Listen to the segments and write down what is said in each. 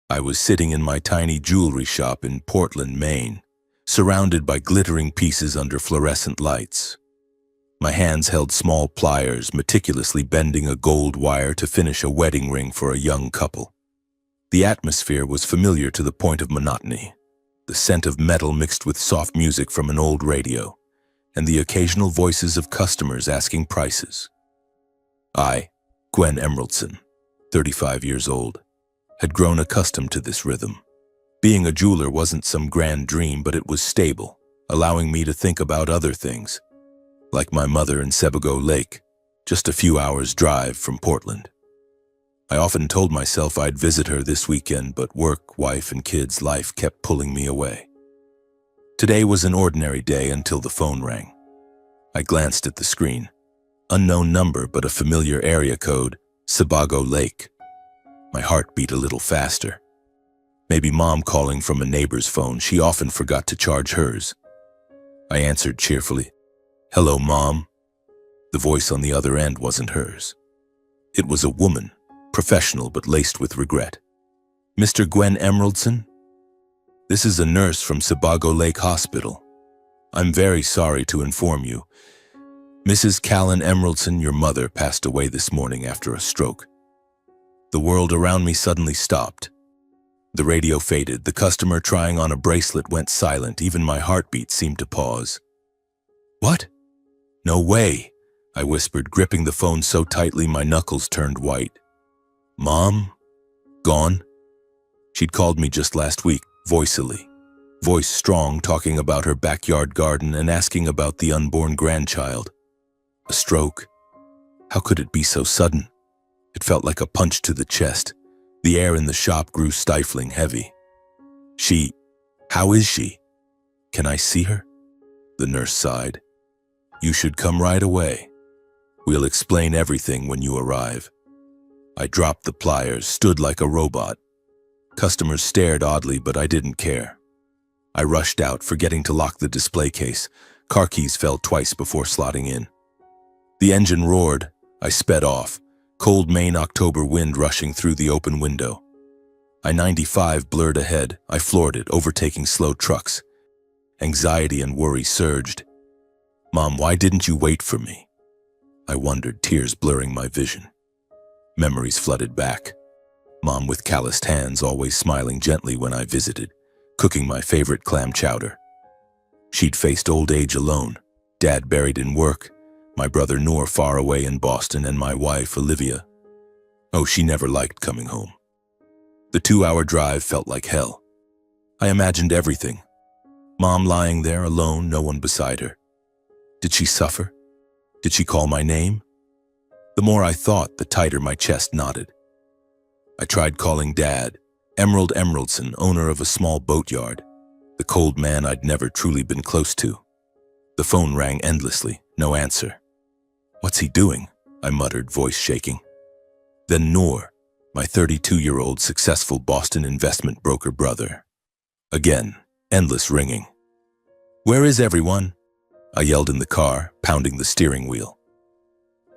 I was sitting in my tiny jewelry shop in Portland, Maine, surrounded by glittering pieces under fluorescent lights. My hands held small pliers, meticulously bending a gold wire to finish a wedding ring for a young couple. The atmosphere was familiar to the point of monotony, the scent of metal mixed with soft music from an old radio, and the occasional voices of customers asking prices. I, Gwen Emeraldson, 35 years old, had grown accustomed to this rhythm. Being a jeweler wasn't some grand dream, but it was stable, allowing me to think about other things, like my mother in Sebago Lake, just a few hours' drive from Portland. I often told myself I'd visit her this weekend, but work, wife, and kids' life kept pulling me away. Today was an ordinary day until the phone rang. I glanced at the screen. Unknown number, but a familiar area code, Sebago Lake. My heart beat a little faster. Maybe Mom calling from a neighbor's phone. She often forgot to charge hers. I answered cheerfully, "Hello, Mom." The voice on the other end wasn't hers. It was a woman, professional but laced with regret. "Mr. Gwen Emeraldson? This is a nurse from Sebago Lake Hospital. I'm very sorry to inform you. Mrs. Callan Emeraldson, your mother, passed away this morning after a stroke." The world around me suddenly stopped. The radio faded. The customer trying on a bracelet went silent. Even my heartbeat seemed to pause. "What? No way," I whispered, gripping the phone so tightly my knuckles turned white. "Mom? Gone?" She'd called me just last week, voicily. Voice strong, talking about her backyard garden and asking about the unborn grandchild. A stroke? How could it be so sudden? It felt like a punch to the chest. The air in the shop grew stifling heavy. How is she? Can I see her?" The nurse sighed. "You should come right away. We'll explain everything when you arrive." I dropped the pliers, stood like a robot. Customers stared oddly, but I didn't care. I rushed out, forgetting to lock the display case. Car keys fell twice before slotting in. The engine roared. I sped off, cold Maine October wind rushing through the open window. I-95 blurred ahead. I floored it, overtaking slow trucks. Anxiety and worry surged. "Mom, why didn't you wait for me?" I wondered, tears blurring my vision. Memories flooded back. Mom with calloused hands, always smiling gently when I visited, cooking my favorite clam chowder. She'd faced old age alone, Dad buried in work, my brother Noor far away in Boston, and my wife, Olivia. Oh, she never liked coming home. The 2-hour drive felt like hell. I imagined everything. Mom lying there alone, no one beside her. Did she suffer? Did she call my name? The more I thought, the tighter my chest knotted. I tried calling Dad, Emerald Emeraldson, owner of a small boatyard, the cold man I'd never truly been close to. The phone rang endlessly, no answer. "What's he doing?" I muttered, voice shaking. Then Noor, my 32-year-old successful Boston investment broker brother. Again, endless ringing. "Where is everyone?" I yelled in the car, pounding the steering wheel.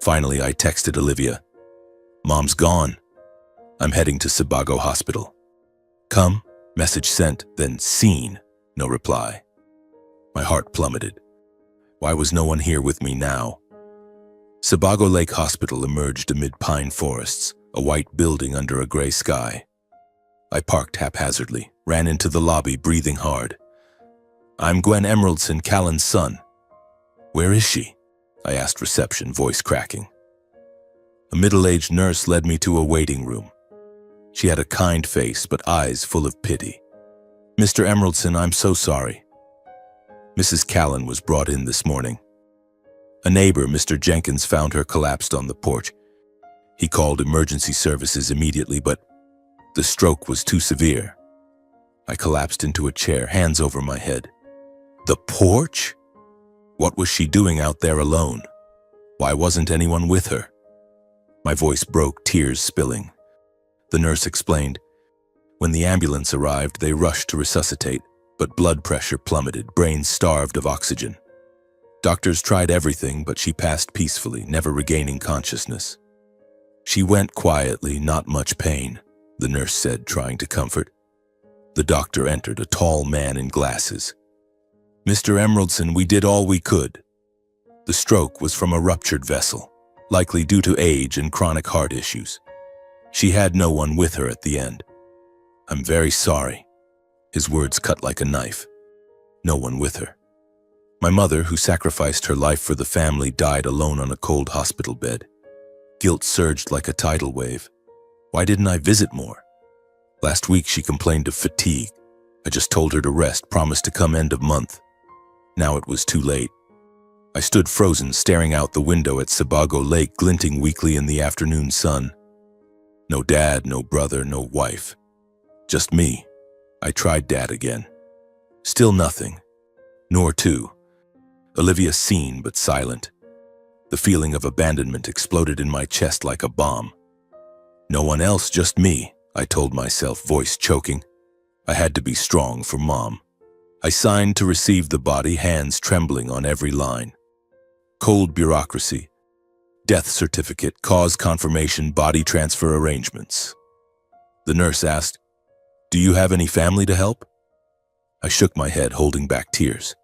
Finally, I texted Olivia. "Mom's gone. I'm heading to Sebago Hospital." "Come," message sent, then seen, no reply. My heart plummeted. Why was no one here with me now? Sebago Lake Hospital emerged amid pine forests, a white building under a gray sky. I parked haphazardly, ran into the lobby, breathing hard. "I'm Gwen Emeraldson, Callan's son." "Where is she?" I asked reception, voice cracking. A middle-aged nurse led me to a waiting room. She had a kind face, but eyes full of pity. "Mr. Emeraldson, I'm so sorry." Mrs. Callan was brought in this morning. A neighbor, Mr. Jenkins, found her collapsed on the porch. He called emergency services immediately, but the stroke was too severe. I collapsed into a chair, hands over my head. The porch? What was she doing out there alone? Why wasn't anyone with her? My voice broke, tears spilling. The nurse explained. When the ambulance arrived, they rushed to resuscitate, but blood pressure plummeted, brain starved of oxygen. Doctors tried everything, but she passed peacefully, never regaining consciousness. She went quietly, not much pain. the nurse said, trying to comfort. The doctor entered, a tall man in glasses. Mr. Emeraldson, we did all we could. The stroke was from a ruptured vessel, likely due to age and chronic heart issues. She had no one with her at the end. I'm very sorry. His words cut like a knife. No one with her. My mother, who sacrificed her life for the family, died alone on a cold hospital bed. Guilt surged like a tidal wave. Why didn't I visit more? Last week she complained of fatigue. I just told her to rest, promised to come end of month. Now it was too late. I stood frozen, staring out the window at Sebago Lake, glinting weakly in the afternoon sun. No dad, no brother, no wife. Just me. I tried Dad again. Still nothing. Nor two. Olivia seen but silent. The feeling of abandonment exploded in my chest like a bomb. No one else, just me, I told myself, voice choking. I had to be strong for Mom. I signed to receive the body, hands trembling on every line. Cold bureaucracy. Death certificate, cause confirmation, body transfer arrangements. The nurse asked, "Do you have any family to help?" I shook my head, holding back tears.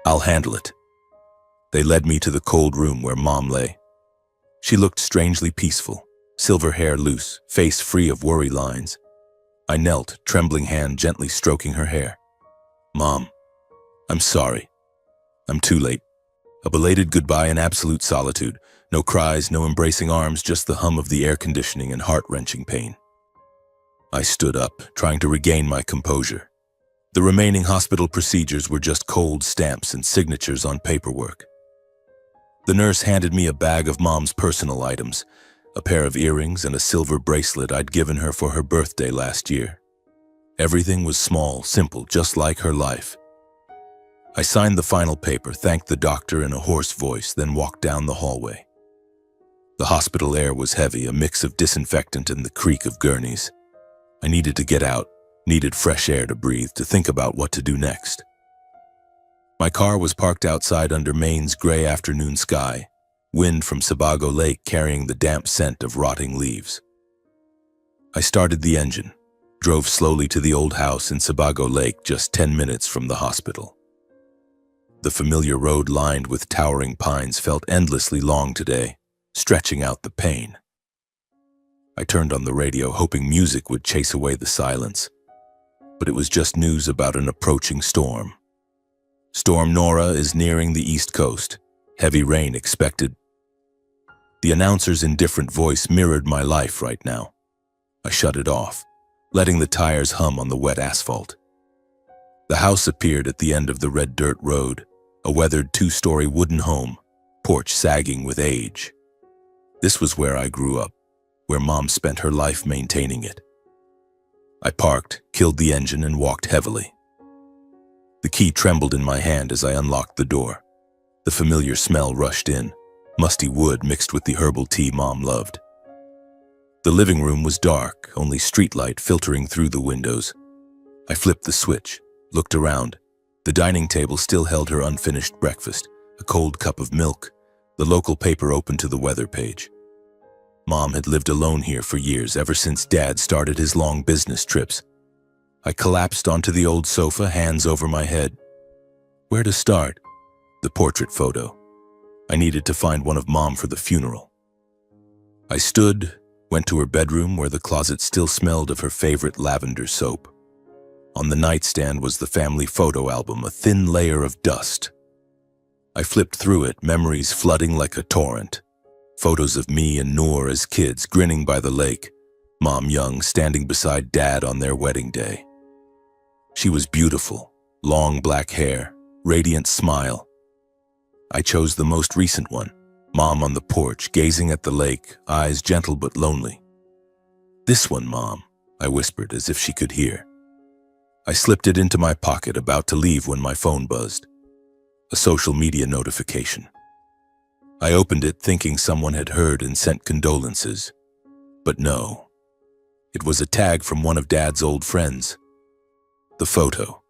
"I'll handle it." They led me to the cold room where Mom lay. She looked strangely peaceful, silver hair loose, face free of worry lines. I knelt, trembling hand gently stroking her hair. "Mom, I'm sorry. I'm too late." A belated goodbye in absolute solitude. No cries, no embracing arms, just the hum of the air conditioning and heart-wrenching pain. I stood up, trying to regain my composure. The remaining hospital procedures were just cold stamps and signatures on paperwork. The nurse handed me a bag of Mom's personal items, a pair of earrings and a silver bracelet I'd given her for her birthday last year. Everything was small, simple, just like her life. I signed the final paper, thanked the doctor in a hoarse voice, then walked down the hallway. The hospital air was heavy, a mix of disinfectant and the creak of gurneys. I needed to get out, needed fresh air to breathe, to think about what to do next. My car was parked outside under Maine's gray afternoon sky, wind from Sebago Lake carrying the damp scent of rotting leaves. I started the engine, drove slowly to the old house in Sebago Lake, just 10 minutes from the hospital. The familiar road lined with towering pines felt endlessly long today, stretching out the pain. I turned on the radio, hoping music would chase away the silence, but it was just news about an approaching storm. Storm Nora is nearing the East Coast. Heavy rain expected. The announcer's indifferent voice mirrored my life right now. I shut it off, letting the tires hum on the wet asphalt. The house appeared at the end of the red dirt road, a weathered 2-story wooden home, porch sagging with age. This was where I grew up, where Mom spent her life maintaining it. I parked, killed the engine, and walked heavily. The key trembled in my hand as I unlocked the door. The familiar smell rushed in, musty wood mixed with the herbal tea Mom loved. The living room was dark, only streetlight filtering through the windows. I flipped the switch, looked around. The dining table still held her unfinished breakfast, a cold cup of milk, the local paper open to the weather page. Mom had lived alone here for years, ever since Dad started his long business trips. I collapsed onto the old sofa, hands over my head. Where to start? The portrait photo. I needed to find one of Mom for the funeral. I stood, went to her bedroom where the closet still smelled of her favorite lavender soap. On the nightstand was the family photo album, a thin layer of dust. I flipped through it, memories flooding like a torrent. Photos of me and Noor as kids, grinning by the lake. Mom young, standing beside Dad on their wedding day. She was beautiful, long black hair, radiant smile. I chose the most recent one, Mom on the porch, gazing at the lake, eyes gentle but lonely. "This one, Mom," I whispered as if she could hear. I slipped it into my pocket, about to leave when my phone buzzed. A social media notification. I opened it thinking someone had heard and sent condolences. But no. It was a tag from one of Dad's old friends. The photo.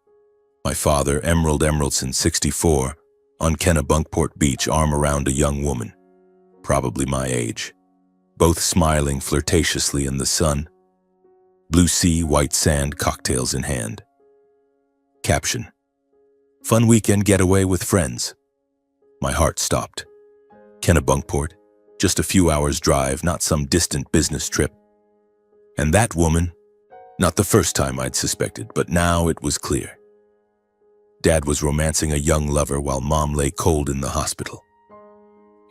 My father, Emerald Emeraldson, 64, on Kennebunkport Beach, arm around a young woman, probably my age, both smiling flirtatiously in the sun. Blue sea, white sand, cocktails in hand. Caption: fun weekend getaway with friends. My heart stopped. Kennebunkport, just a few hours drive, not some distant business trip. And that woman, not the first time I'd suspected, but now it was clear. Dad was romancing a young lover while Mom lay cold in the hospital.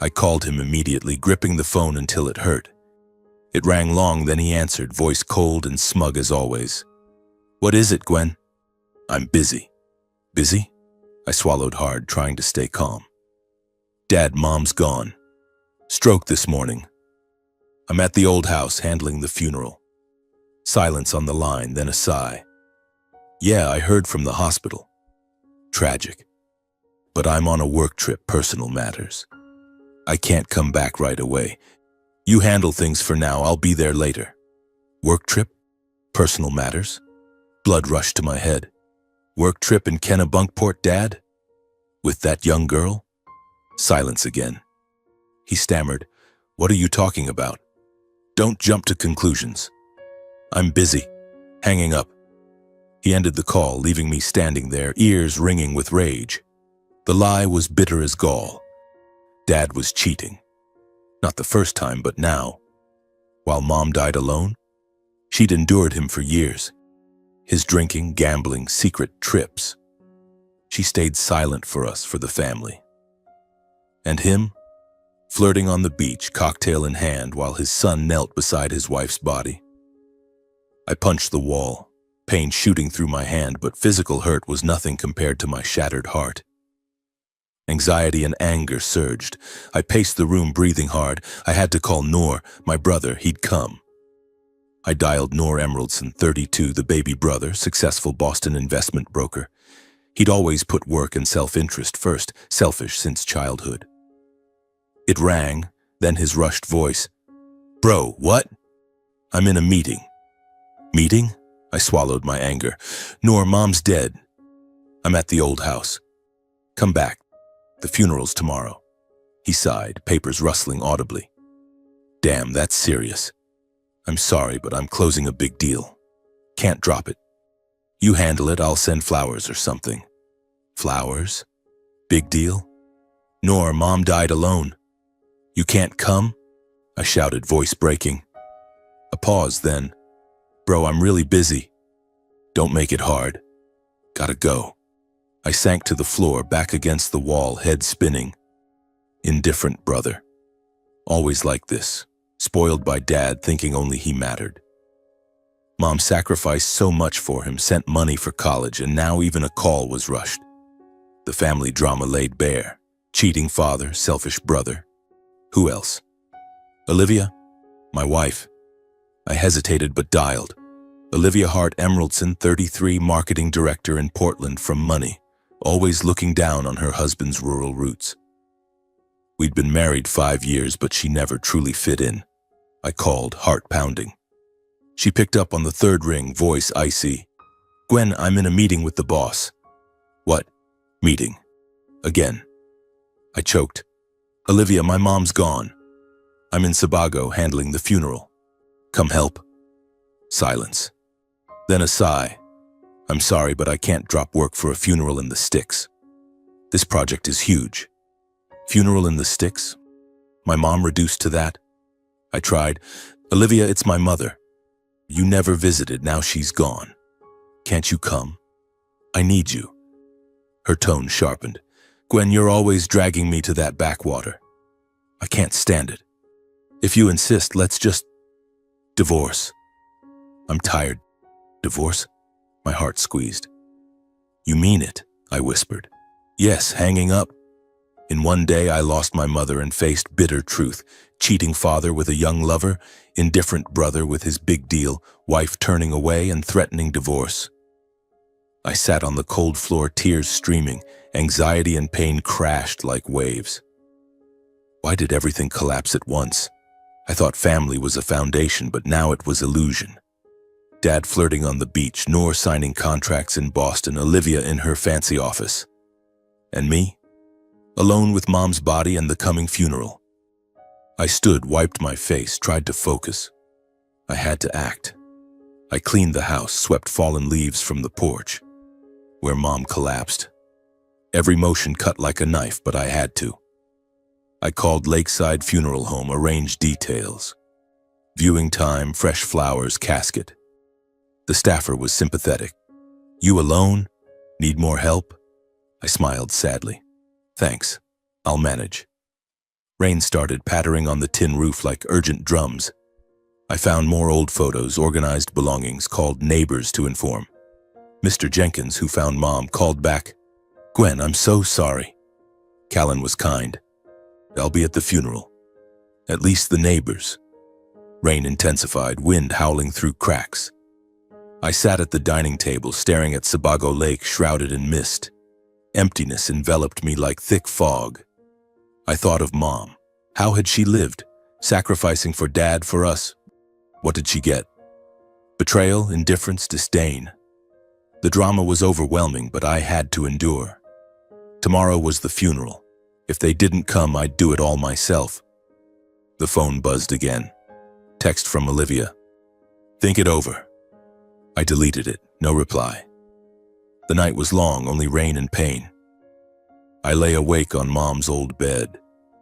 I called him immediately, gripping the phone until it hurt. It rang long, then he answered, voice cold and smug as always. "What is it, Gwen?" "I'm busy." "Busy?" I swallowed hard, trying to stay calm. "Dad, Mom's gone. Stroke this morning. I'm at the old house handling the funeral." Silence on the line, then a sigh. "Yeah, I heard from the hospital. Tragic. But I'm on a work trip, personal matters. I can't come back right away. You handle things for now, I'll be there later." Work trip? Personal matters? Blood rushed to my head. Work trip in Kennebunkport, Dad? With that young girl? Silence again. He stammered, "What are you talking about? Don't jump to conclusions." "I'm busy." Hanging up. He ended the call, leaving me standing there, ears ringing with rage. The lie was bitter as gall. Dad was cheating. Not the first time, but now. While Mom died alone, she'd endured him for years. His drinking, gambling, secret trips. She stayed silent for us, for the family. And him, flirting on the beach, cocktail in hand, while his son knelt beside his wife's body. I punched the wall, pain shooting through my hand, but physical hurt was nothing compared to my shattered heart. Anxiety and anger surged. I paced the room, breathing hard. I had to call Noor, my brother. He'd come. I dialed Noor Emeraldson, 32, the baby brother, successful Boston investment broker. He'd always put work and self-interest first, selfish since childhood. It rang, then his rushed voice. "Bro, what?" "I'm in a meeting." "Meeting?" I swallowed my anger. "Noor, Mom's dead. I'm at the old house. Come back. The funeral's tomorrow." He sighed, papers rustling audibly. "Damn, that's serious. I'm sorry, but I'm closing a big deal. Can't drop it. You handle it, I'll send flowers or something." "Flowers? Big deal?" "Noor, Mom died alone. You can't come?" I shouted, voice breaking. A pause, then, "Bro, I'm really busy. Don't make it hard. Gotta go." I sank to the floor, back against the wall, head spinning. Indifferent brother. Always like this, spoiled by Dad, thinking only he mattered. Mom sacrificed so much for him, sent money for college, and now even a call was rushed. The family drama laid bare. Cheating father, selfish brother. Who else? Olivia? My wife. I hesitated but dialed. Olivia Hart Emeraldson, 33, marketing director in Portland, from money, always looking down on her husband's rural roots. We'd been married 5 years, but she never truly fit in. I called, heart pounding. She picked up on the third ring, voice icy. "Gwen, I'm in a meeting with the boss." "What? Meeting?" Again. I choked. "Olivia, my mom's gone. I'm in Sebago handling the funeral. Come help." Silence. Then a sigh. "I'm sorry, but I can't drop work for a funeral in the sticks. This project is huge." Funeral in the sticks? My mom reduced to that? I tried. "Olivia, it's my mother. You never visited, now she's gone. Can't you come? I need you." Her tone sharpened. "Gwen, you're always dragging me to that backwater. I can't stand it. If you insist, let's just divorce." "I'm tired." "Divorce?" My heart squeezed. "You mean it?" I whispered. "Yes, hanging up. In one day I lost my mother and faced bitter truth. Cheating father with a young lover, indifferent brother with his big deal, wife turning away and threatening divorce. I sat on the cold floor, tears streaming, anxiety and pain crashed like waves. Why did everything collapse at once? I thought family was a foundation, but now it was illusion. Dad flirting on the beach, Noor signing contracts in Boston, Olivia in her fancy office. And me? Alone with Mom's body and the coming funeral. I stood, wiped my face, tried to focus. I had to act. I cleaned the house, swept fallen leaves from the porch, where Mom collapsed. Every motion cut like a knife, but I had to. I called Lakeside Funeral Home, arranged details. Viewing time, fresh flowers, casket. The staffer was sympathetic. "You alone? Need more help?" I smiled sadly. "Thanks. I'll manage." Rain started pattering on the tin roof like urgent drums. I found more old photos, organized belongings, called neighbors to inform. Mr. Jenkins, who found Mom, called back, "Gwen, I'm so sorry." Callan was kind. "I'll be at the funeral. At least the neighbors." Rain intensified, wind howling through cracks. I sat at the dining table, staring at Sebago Lake shrouded in mist. Emptiness enveloped me like thick fog. I thought of Mom. How had she lived, sacrificing for Dad, for us? What did she get? Betrayal, indifference, disdain. The drama was overwhelming, but I had to endure. Tomorrow was the funeral. If they didn't come, I'd do it all myself. The phone buzzed again. Text from Olivia. "Think it over." I deleted it, no reply. The night was long, only rain and pain. I lay awake on Mom's old bed,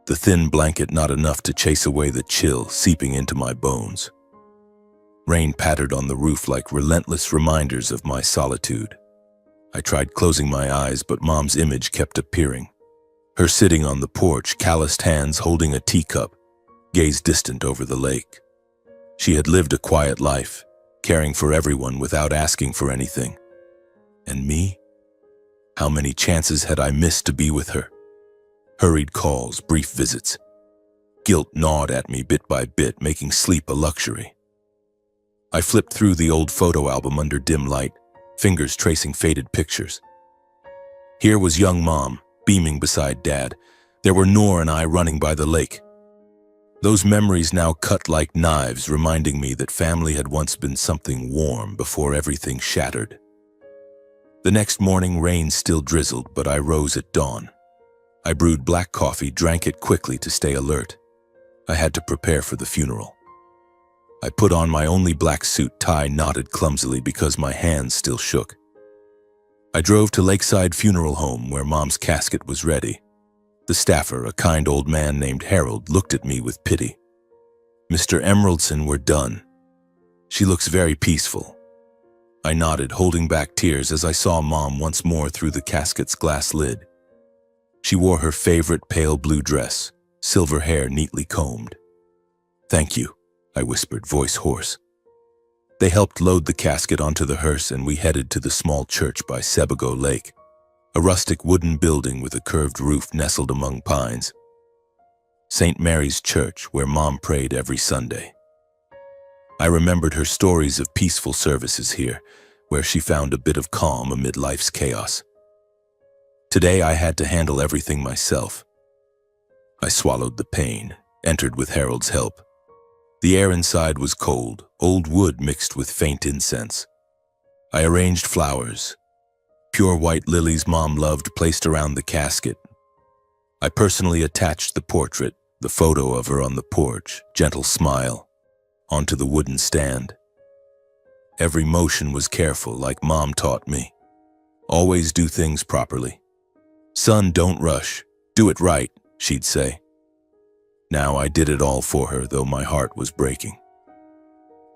the thin blanket not enough to chase away the chill seeping into my bones. Rain pattered on the roof like relentless reminders of my solitude. I tried closing my eyes, but Mom's image kept appearing. Her sitting on the porch, calloused hands holding a teacup, gaze distant over the lake. She had lived a quiet life, caring for everyone without asking for anything. And me? How many chances had I missed to be with her? Hurried calls, brief visits. Guilt gnawed at me bit by bit, making sleep a luxury. I flipped through the old photo album under dim light, fingers tracing faded pictures. Here was young Mom, beaming beside Dad. There were Noor and I running by the lake. Those memories now cut like knives, reminding me that family had once been something warm before everything shattered. The next morning, rain still drizzled, but I rose at dawn. I brewed black coffee, drank it quickly to stay alert. I had to prepare for the funeral. I put on my only black suit, tie knotted clumsily because my hands still shook. I drove to Lakeside Funeral Home, where Mom's casket was ready. The staffer, a kind old man named Harold, looked at me with pity. "Mr. Emeraldson, we're done. She looks very peaceful." I nodded, holding back tears as I saw Mom once more through the casket's glass lid. She wore her favorite pale blue dress, silver hair neatly combed. "Thank you," I whispered, voice hoarse. They helped load the casket onto the hearse, and we headed to the small church by Sebago Lake, a rustic wooden building with a curved roof nestled among pines. St. Mary's Church, where Mom prayed every Sunday. I remembered her stories of peaceful services here, where she found a bit of calm amid life's chaos. Today I had to handle everything myself. I swallowed the pain, entered with Harold's help. The air inside was cold, old wood mixed with faint incense. I arranged flowers, pure white lilies Mom loved, placed around the casket. I personally attached the portrait, the photo of her on the porch, gentle smile, onto the wooden stand. Every motion was careful, like Mom taught me. Always do things properly. "Son, don't rush. Do it right," she'd say. Now I did it all for her, though my heart was breaking.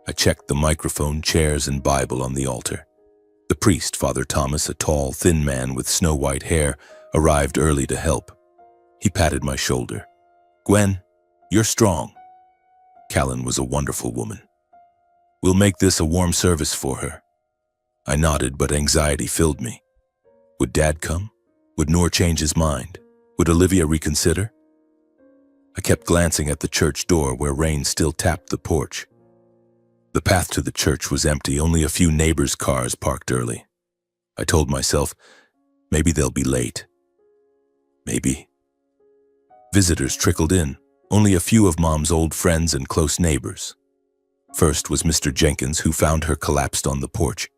I checked the microphone, chairs, and Bible on the altar. The priest, Father Thomas, a tall, thin man with snow-white hair, arrived early to help. He patted my shoulder. "Gwen, you're strong." Callan was a wonderful woman. "We'll make this a warm service for her." I nodded, but anxiety filled me. Would Dad come? Would Noor change his mind? Would Olivia reconsider? I kept glancing at the church door where rain still tapped the porch. The path to the church was empty, only a few neighbors' cars parked early. I told myself, maybe they'll be late. Maybe. Visitors trickled in, only a few of Mom's old friends and close neighbors. First was Mr. Jenkins, who found her collapsed on the porch.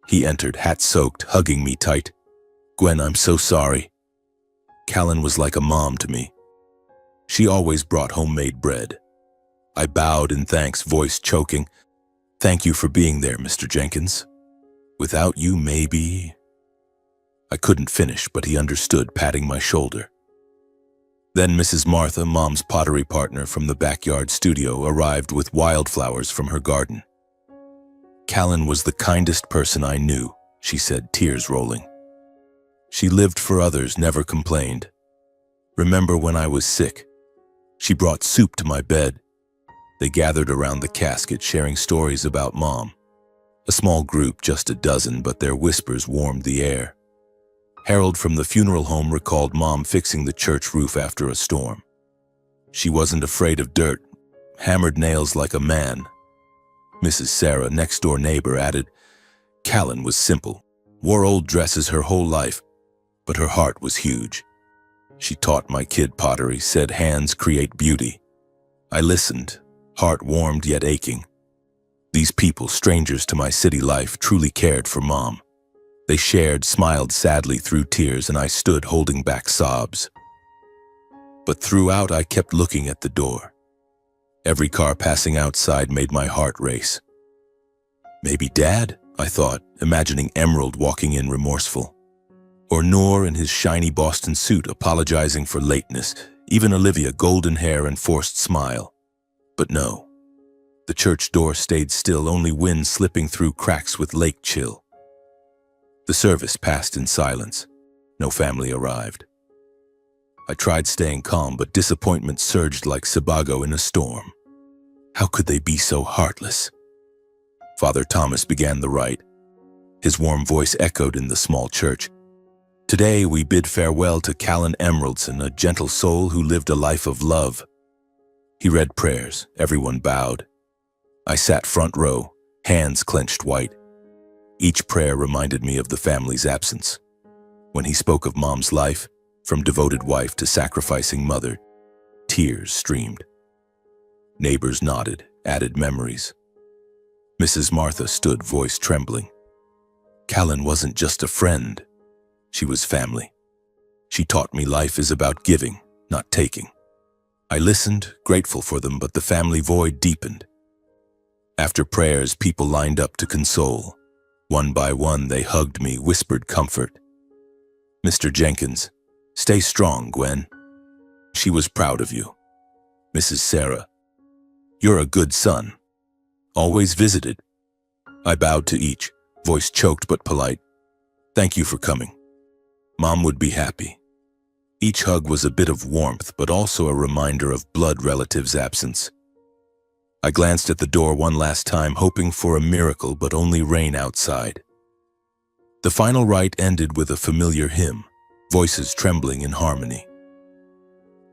He entered, hat-soaked, hugging me tight. "Gwen, I'm so sorry." Callan was like a mom to me. She always brought homemade bread. I bowed in thanks, voice choking. Thank you for being there, Mr. Jenkins. Without you, maybe... I couldn't finish, but he understood, patting my shoulder. Then Mrs. Martha, Mom's pottery partner from the backyard studio, arrived with wildflowers from her garden. Callan was the kindest person I knew, she said, tears rolling. She lived for others, never complained. Remember when I was sick? She brought soup to my bed. They gathered around the casket, sharing stories about Mom. A small group, just a dozen, but their whispers warmed the air. Harold from the funeral home recalled Mom fixing the church roof after a storm. She wasn't afraid of dirt, hammered nails like a man. Mrs. Sarah, next-door neighbor, added, Callan was simple, wore old dresses her whole life, but her heart was huge. She taught my kid pottery, said hands create beauty. I listened, heart warmed yet aching. These people, strangers to my city life, truly cared for Mom. They shared, smiled sadly through tears, and I stood holding back sobs. But throughout, I kept looking at the door. Every car passing outside made my heart race. Maybe Dad, I thought, imagining Emerald walking in remorseful. Or Noor in his shiny Boston suit apologizing for lateness, even Olivia, golden hair and forced smile. But no. The church door stayed still, only wind slipping through cracks with lake chill. The service passed in silence. No family arrived. I tried staying calm, but disappointment surged like Sebago in a storm. How could they be so heartless? Father Thomas began the rite. His warm voice echoed in the small church. Today we bid farewell to Callan Emeraldson, a gentle soul who lived a life of love. He read prayers. Everyone bowed. I sat front row, hands clenched white. Each prayer reminded me of the family's absence. When he spoke of Mom's life, from devoted wife to sacrificing mother, tears streamed. Neighbors nodded, added memories. Mrs. Martha stood, voice trembling. Callan wasn't just a friend. She was family. She taught me life is about giving, not taking. I listened, grateful for them, but the family void deepened. After prayers, people lined up to console. One by one, they hugged me, whispered comfort. Mr. Jenkins, stay strong, Gwen. She was proud of you. Mrs. Sarah, you're a good son. Always visited. I bowed to each, voice choked but polite. Thank you for coming. Mom would be happy. Each hug was a bit of warmth, but also a reminder of blood relatives' absence. I glanced at the door one last time, hoping for a miracle, but only rain outside. The final rite ended with a familiar hymn, voices trembling in harmony.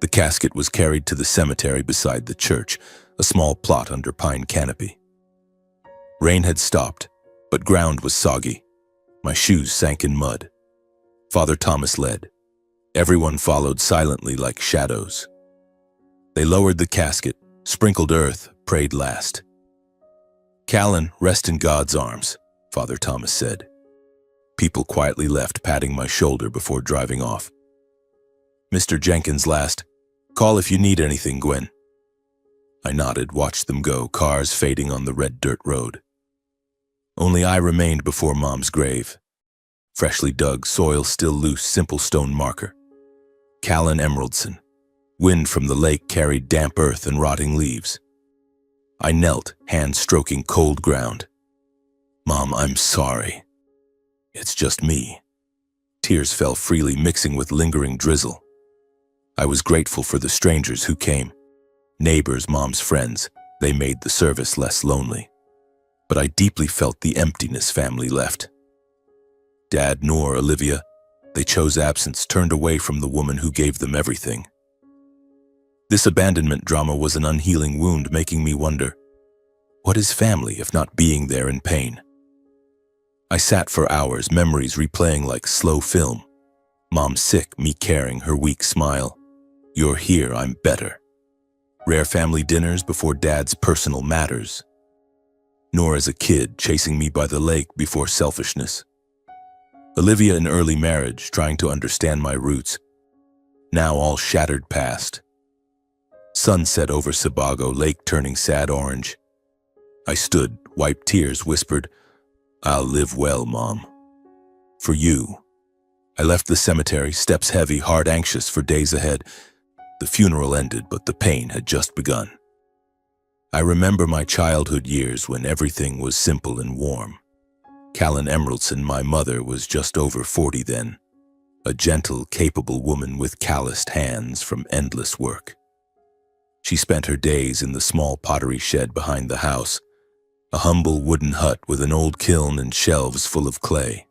The casket was carried to the cemetery beside the church, a small plot under pine canopy. Rain had stopped, but ground was soggy. My shoes sank in mud. Father Thomas led. Everyone followed silently like shadows. They lowered the casket, sprinkled earth, prayed last. Callan, rest in God's arms, Father Thomas said. People quietly left, patting my shoulder before driving off. Mr. Jenkins last. Call if you need anything, Gwen. I nodded, watched them go, cars fading on the red dirt road. Only I remained before Mom's grave. Freshly dug, soil still loose, simple stone marker. Callan Emeraldson. Wind from the lake carried damp earth and rotting leaves. I knelt, hands stroking cold ground. Mom, I'm sorry. It's just me. Tears fell freely, mixing with lingering drizzle. I was grateful for the strangers who came. Neighbors, Mom's friends, they made the service less lonely. But I deeply felt the emptiness family left. Dad, Noor, Olivia, they chose absence, turned away from the woman who gave them everything. This abandonment drama was an unhealing wound, making me wonder, what is family if not being there in pain? I sat for hours, memories replaying like slow film. Mom sick, me caring, her weak smile. You're here, I'm better. Rare family dinners before Dad's personal matters. Nor as a kid, chasing me by the lake before selfishness. Olivia in early marriage, trying to understand my roots. Now all shattered past. Sunset over Sebago, lake turning sad orange. I stood, wiped tears, whispered, "I'll live well, Mom. For you." I left the cemetery, steps heavy, heart anxious for days ahead. The funeral ended, but the pain had just begun. I remember my childhood years when everything was simple and warm. Callan Emeraldson, my mother, was just over 40 then, a gentle, capable woman with calloused hands from endless work. She spent her days in the small pottery shed behind the house, a humble wooden hut with an old kiln and shelves full of clay.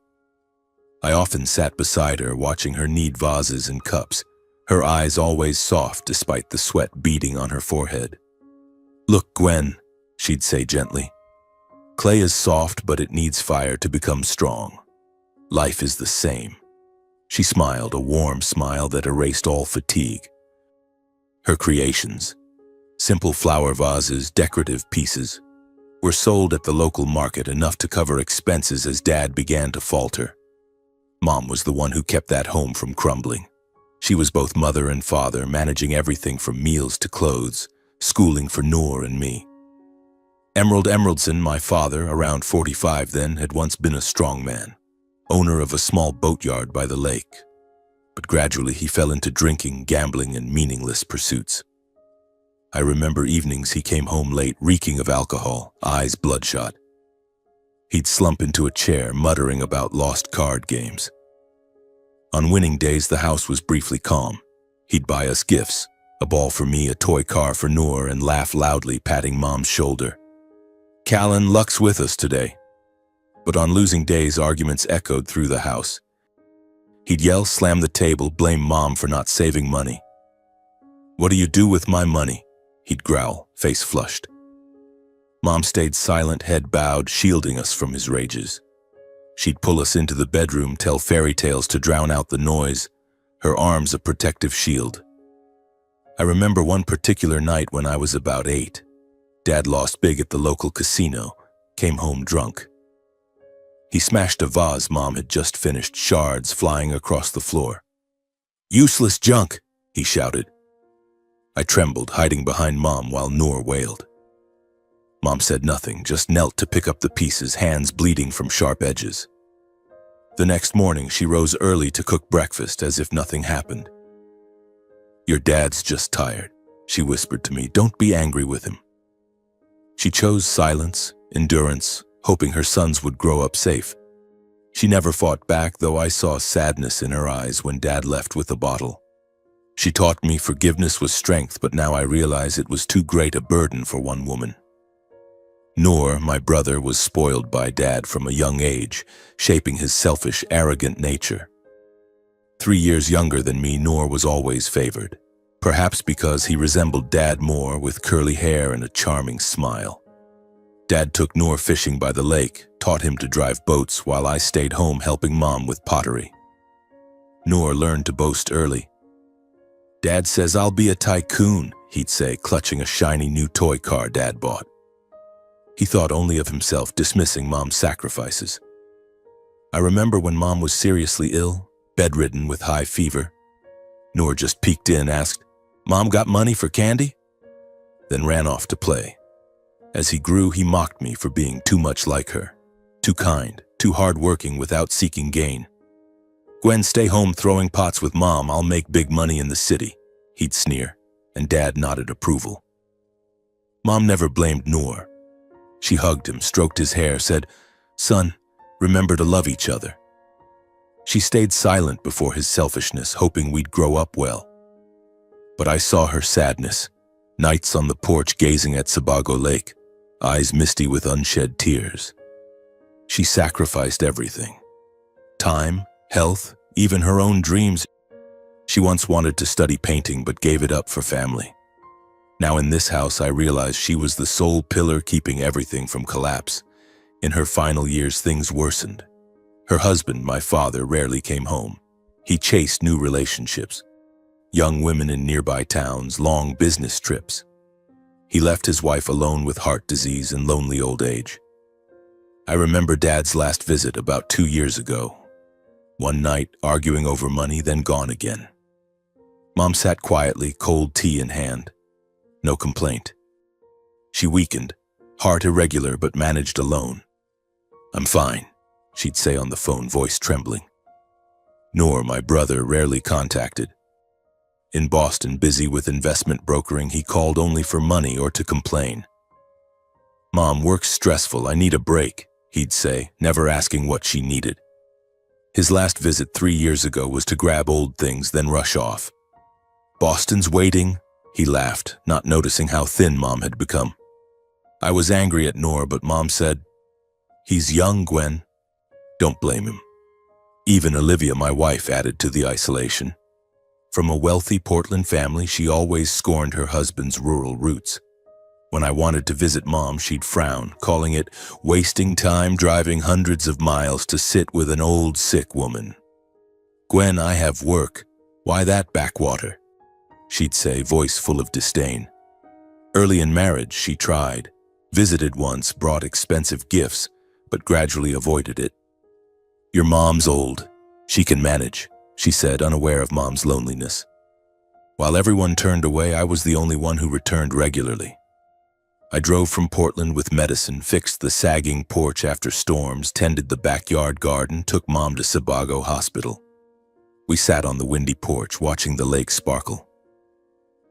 I often sat beside her, watching her knead vases and cups, her eyes always soft despite the sweat beading on her forehead. "Look, Gwen," she'd say gently. "Clay is soft, but it needs fire to become strong. Life is the same." She smiled, a warm smile that erased all fatigue. Her creations, simple flower vases, decorative pieces, were sold at the local market, enough to cover expenses as Dad began to falter. Mom was the one who kept that home from crumbling. She was both mother and father, managing everything from meals to clothes, schooling for Noor and me. Emerald Emeraldson, my father, around 45 then, had once been a strong man, owner of a small boatyard by the lake. But gradually he fell into drinking, gambling, and meaningless pursuits. I remember evenings he came home late, reeking of alcohol, eyes bloodshot. He'd slump into a chair, muttering about lost card games. On winning days, the house was briefly calm. He'd buy us gifts, a ball for me, a toy car for Noor, and laugh loudly, patting Mom's shoulder. "Callan, luck's with us today." But on losing days, arguments echoed through the house. He'd yell, slam the table, blame Mom for not saving money. "What do you do with my money?" he'd growl, face flushed. Mom stayed silent, head bowed, shielding us from his rages. She'd pull us into the bedroom, tell fairy tales to drown out the noise, her arms a protective shield. I remember one particular night when I was about 8. Dad lost big at the local casino, came home drunk. He smashed a vase Mom had just finished, shards flying across the floor. "Useless junk," he shouted. I trembled, hiding behind Mom while Noor wailed. Mom said nothing, just knelt to pick up the pieces, hands bleeding from sharp edges. The next morning, she rose early to cook breakfast as if nothing happened. "Your dad's just tired," she whispered to me. "Don't be angry with him." She chose silence, endurance, hoping her sons would grow up safe. She never fought back, though I saw sadness in her eyes when Dad left with the bottle. She taught me forgiveness was strength, but now I realize it was too great a burden for one woman. Noor, my brother, was spoiled by Dad from a young age, shaping his selfish, arrogant nature. 3 years younger than me, Noor was always favored, perhaps because he resembled Dad more, with curly hair and a charming smile. Dad took Noor fishing by the lake, taught him to drive boats while I stayed home helping Mom with pottery. Noor learned to boast early. "Dad says I'll be a tycoon," he'd say, clutching a shiny new toy car Dad bought. He thought only of himself, dismissing Mom's sacrifices. I remember when Mom was seriously ill, bedridden with high fever. Noor just peeked in, asked, "Mom got money for candy?" Then ran off to play. As he grew, he mocked me for being too much like her, too kind, too hard-working without seeking gain. "Gwen, stay home throwing pots with Mom. I'll make big money in the city," he'd sneer, and Dad nodded approval. Mom never blamed Noor. She hugged him, stroked his hair, said, "Son, remember to love each other." She stayed silent before his selfishness, hoping we'd grow up well. But I saw her sadness, nights on the porch gazing at Sebago Lake, eyes misty with unshed tears. She sacrificed everything. Time, health, even her own dreams. She once wanted to study painting but gave it up for family. Now in this house, I realized she was the sole pillar keeping everything from collapse. In her final years, things worsened. Her husband, my father, rarely came home. He chased new relationships, young women in nearby towns, long business trips. He left his wife alone with heart disease and lonely old age. I remember Dad's last visit about 2 years ago. One night, arguing over money, then gone again. Mom sat quietly, cold tea in hand. No complaint. She weakened, Heart irregular but managed alone. I'm fine, she'd say on the phone, voice trembling. Noor, my brother, rarely contacted. In Boston, busy with investment brokering, he called only for money or to complain. Mom, work's stressful, I need a break, he'd say, never asking what she needed. His last visit 3 years ago was to grab old things, then rush off. Boston's waiting, he laughed, not noticing how thin Mom had become. I was angry at Noor, but Mom said, "He's young, Gwen. Don't blame him." Even Olivia, my wife, added to the isolation. From a wealthy Portland family, she always scorned her husband's rural roots. When I wanted to visit Mom, she'd frown, calling it wasting time driving hundreds of miles to sit with an old sick woman. "Gwen, I have work. Why that backwater?" she'd say, voice full of disdain. Early in marriage, she tried, visited once, brought expensive gifts, but gradually avoided it. "Your mom's old. She can manage," she said, unaware of Mom's loneliness. While everyone turned away, I was the only one who returned regularly. I drove from Portland with medicine, fixed the sagging porch after storms, tended the backyard garden, took Mom to Sebago Hospital. We sat on the windy porch, watching the lake sparkle.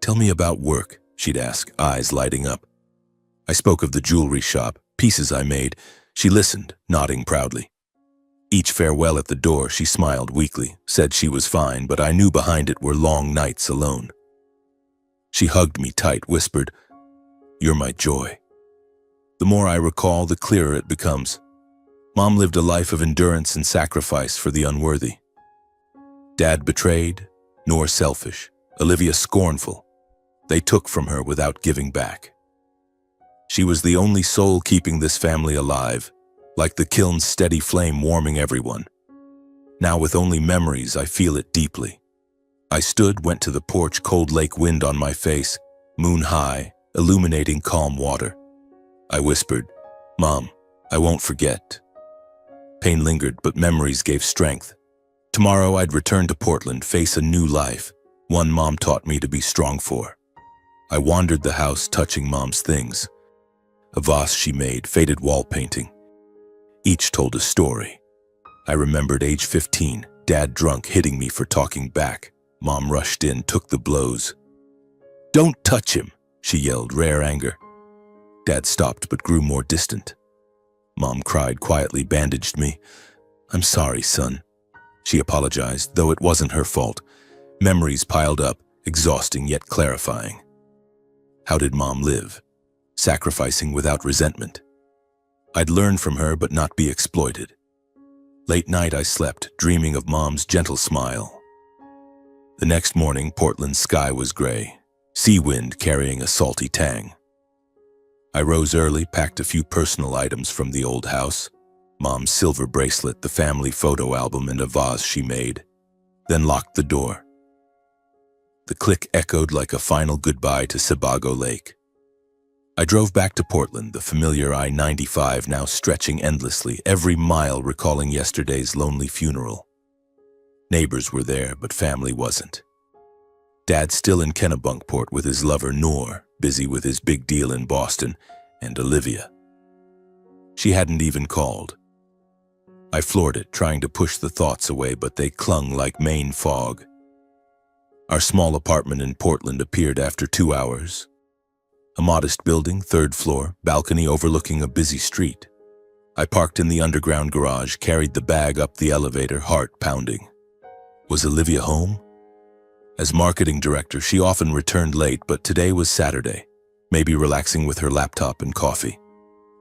"Tell me about work," she'd ask, eyes lighting up. I spoke of the jewelry shop, pieces I made. She listened, nodding proudly. Each farewell at the door, she smiled weakly, said she was fine, but I knew behind it were long nights alone. She hugged me tight, whispered, "You're my joy." The more I recall, the clearer it becomes. Mom lived a life of endurance and sacrifice for the unworthy. Dad betrayed, Noor selfish, Olivia scornful. They took from her without giving back. She was the only soul keeping this family alive, like the kiln's steady flame warming everyone. Now with only memories, I feel it deeply. I stood, went to the porch, cold lake wind on my face, moon high, illuminating calm water. I whispered, "Mom, I won't forget." Pain lingered, but memories gave strength. Tomorrow I'd return to Portland, face a new life, one Mom taught me to be strong for. I wandered the house, touching Mom's things. A vase she made, faded wall painting. Each told a story. I remembered age 15, Dad drunk, hitting me for talking back. Mom rushed in, took the blows. "Don't touch him," she yelled, rare anger. Dad stopped but grew more distant. Mom cried quietly, bandaged me. "I'm sorry, son." She apologized, though it wasn't her fault. Memories piled up, exhausting yet clarifying. How did Mom live? Sacrificing without resentment. I'd learn from her but not be exploited. Late night I slept, dreaming of Mom's gentle smile. The next morning, Portland's sky was gray, sea wind carrying a salty tang. I rose early, packed a few personal items from the old house, Mom's silver bracelet, the family photo album, and a vase she made, then locked the door. The click echoed like a final goodbye to Sebago Lake. I drove back to Portland, the familiar I-95 now stretching endlessly, every mile recalling yesterday's lonely funeral. Neighbors were there, but family wasn't. Dad still in Kennebunkport with his lover Noor, busy with his big deal in Boston, and Olivia. She hadn't even called. I floored it, trying to push the thoughts away, but they clung like Maine fog. Our small apartment in Portland appeared after 2 hours. A modest building, 3rd floor, balcony overlooking a busy street. I parked in the underground garage, carried the bag up the elevator, heart pounding. Was Olivia home? As marketing director, she often returned late, but today was Saturday, maybe relaxing with her laptop and coffee.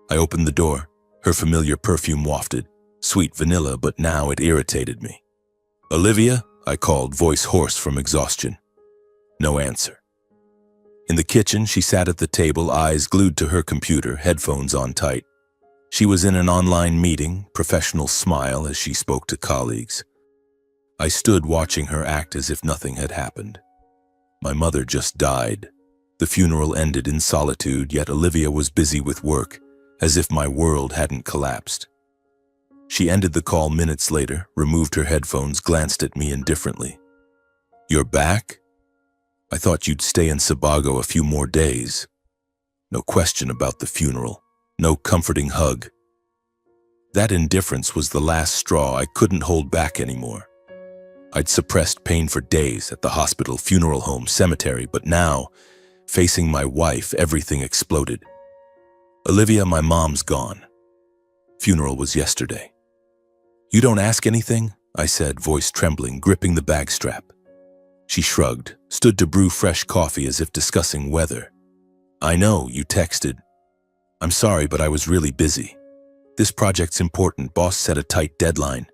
I opened the door, her familiar perfume wafted, sweet vanilla, but now it irritated me. "Olivia?" I called, voice hoarse from exhaustion. No answer. In the kitchen, she sat at the table, eyes glued to her computer, headphones on tight. She was in an online meeting, professional smile as she spoke to colleagues. I stood watching her act as if nothing had happened. My mother just died. The funeral ended in solitude, yet Olivia was busy with work, as if my world hadn't collapsed. She ended the call minutes later, removed her headphones, glanced at me indifferently. "You're back? I thought you'd stay in Sebago a few more days." No question about the funeral. No comforting hug. That indifference was the last straw. I couldn't hold back anymore. I'd suppressed pain for days at the hospital, funeral home, cemetery, but now, facing my wife, everything exploded. Olivia, my mom's gone. Funeral was yesterday. You don't ask anything? I said, voice trembling, gripping the bag strap. She shrugged, stood to brew fresh coffee as if discussing weather. I know, you texted. I'm sorry, but I was really busy. This project's important. Boss set a tight deadline.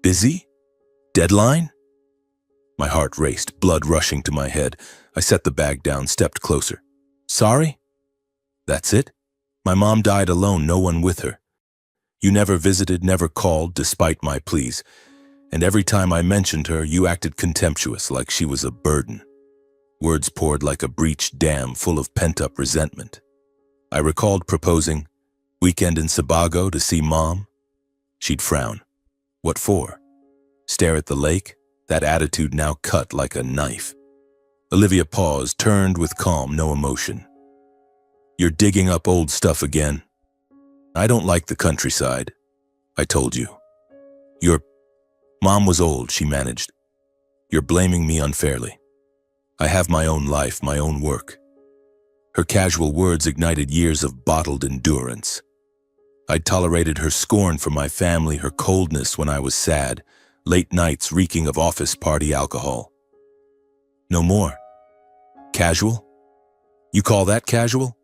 Busy? Deadline? My heart raced, blood rushing to my head. I set the bag down, stepped closer. Sorry? That's it? My mom died alone, no one with her. You never visited, never called, despite my pleas. And every time I mentioned her, you acted contemptuous, like she was a burden. Words poured like a breached dam full of pent-up resentment. I recalled proposing, weekend in Sebago to see Mom. She'd frown. What for? Stare at the lake? That attitude now cut like a knife. Olivia paused, turned with calm, no emotion. You're digging up old stuff again. I don't like the countryside. I told you. Your mom was old, she managed. You're blaming me unfairly. I have my own life, my own work. Her casual words ignited years of bottled endurance. I'd tolerated her scorn for my family, her coldness when I was sad, late nights reeking of office party alcohol. No more. Casual? You call that casual?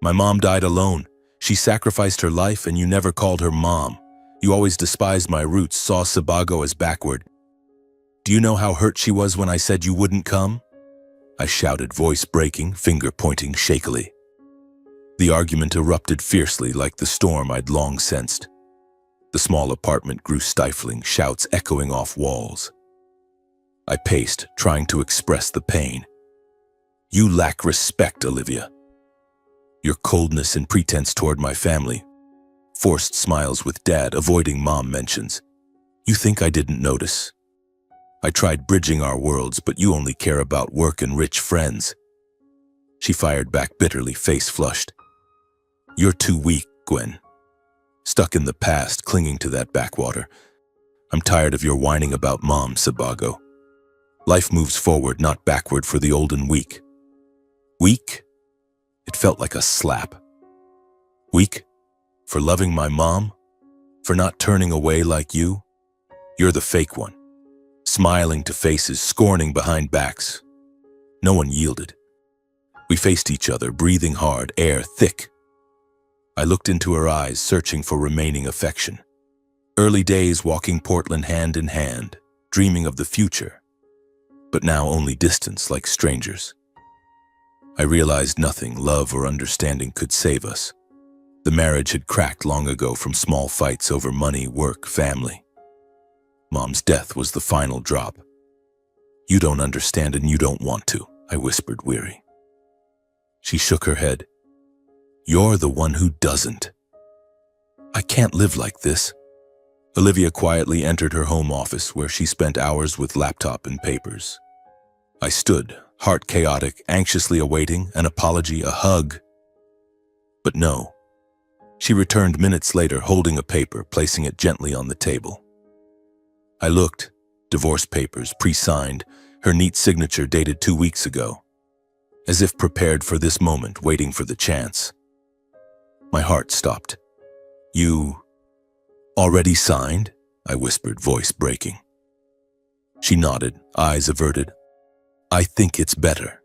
My mom died alone. She sacrificed her life and you never called her mom. You always despised my roots, saw Sebago as backward. Do you know how hurt she was when I said you wouldn't come? I shouted, voice breaking, finger pointing shakily. The argument erupted fiercely like the storm I'd long sensed. The small apartment grew stifling, shouts echoing off walls. I paced, trying to express the pain. You lack respect, Olivia. Your coldness and pretense toward my family. Forced smiles with Dad, avoiding Mom mentions. You think I didn't notice? I tried bridging our worlds, but you only care about work and rich friends. She fired back bitterly, face flushed. You're too weak, Gwen. Stuck in the past, clinging to that backwater. I'm tired of your whining about Mom, Sebago. Life moves forward, not backward for the old and weak. Weak? It felt like a slap. Weak? For loving my mom? For not turning away like you? You're the fake one. Smiling to faces, scorning behind backs. No one yielded. We faced each other, breathing hard, air thick. I looked into her eyes, searching for remaining affection. Early days walking Portland hand in hand, dreaming of the future. But now only distance like strangers. I realized nothing, love or understanding, could save us. The marriage had cracked long ago from small fights over money, work, family. Mom's death was the final drop. You don't understand and you don't want to, I whispered, weary. She shook her head. You're the one who doesn't. I can't live like this. Olivia quietly entered her home office where she spent hours with laptop and papers. I stood, heart chaotic, anxiously awaiting an apology, a hug. But no. She returned minutes later, holding a paper, placing it gently on the table. I looked. Divorce papers, pre-signed, her neat signature dated 2 weeks ago. As if prepared for this moment, waiting for the chance. My heart stopped. You already signed? I whispered, voice breaking. She nodded, eyes averted. I think it's better.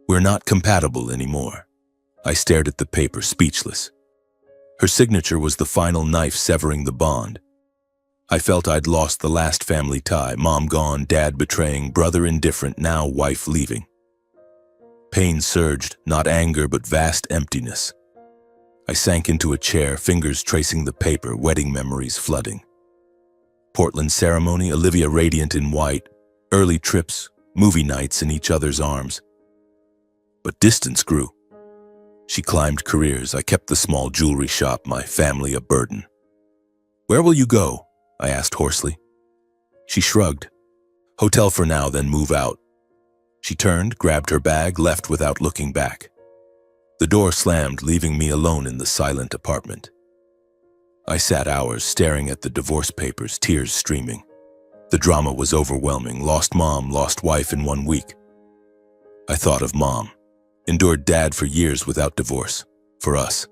We're not compatible anymore. I stared at the paper, speechless. Her signature was the final knife severing the bond. I felt I'd lost the last family tie, mom gone, dad betraying, brother indifferent, now wife leaving. Pain surged, not anger but vast emptiness. I sank into a chair, fingers tracing the paper, wedding memories flooding. Portland ceremony, Olivia radiant in white, early trips, movie nights in each other's arms. But distance grew. She climbed careers, I kept the small jewelry shop, my family a burden. Where will you go? I asked hoarsely. She shrugged. Hotel for now, then move out. She turned, grabbed her bag, left without looking back. The door slammed, leaving me alone in the silent apartment. I sat hours staring at the divorce papers, tears streaming. The drama was overwhelming. Lost mom, lost wife in 1 week. I thought of mom. Endured dad for years without divorce. For us.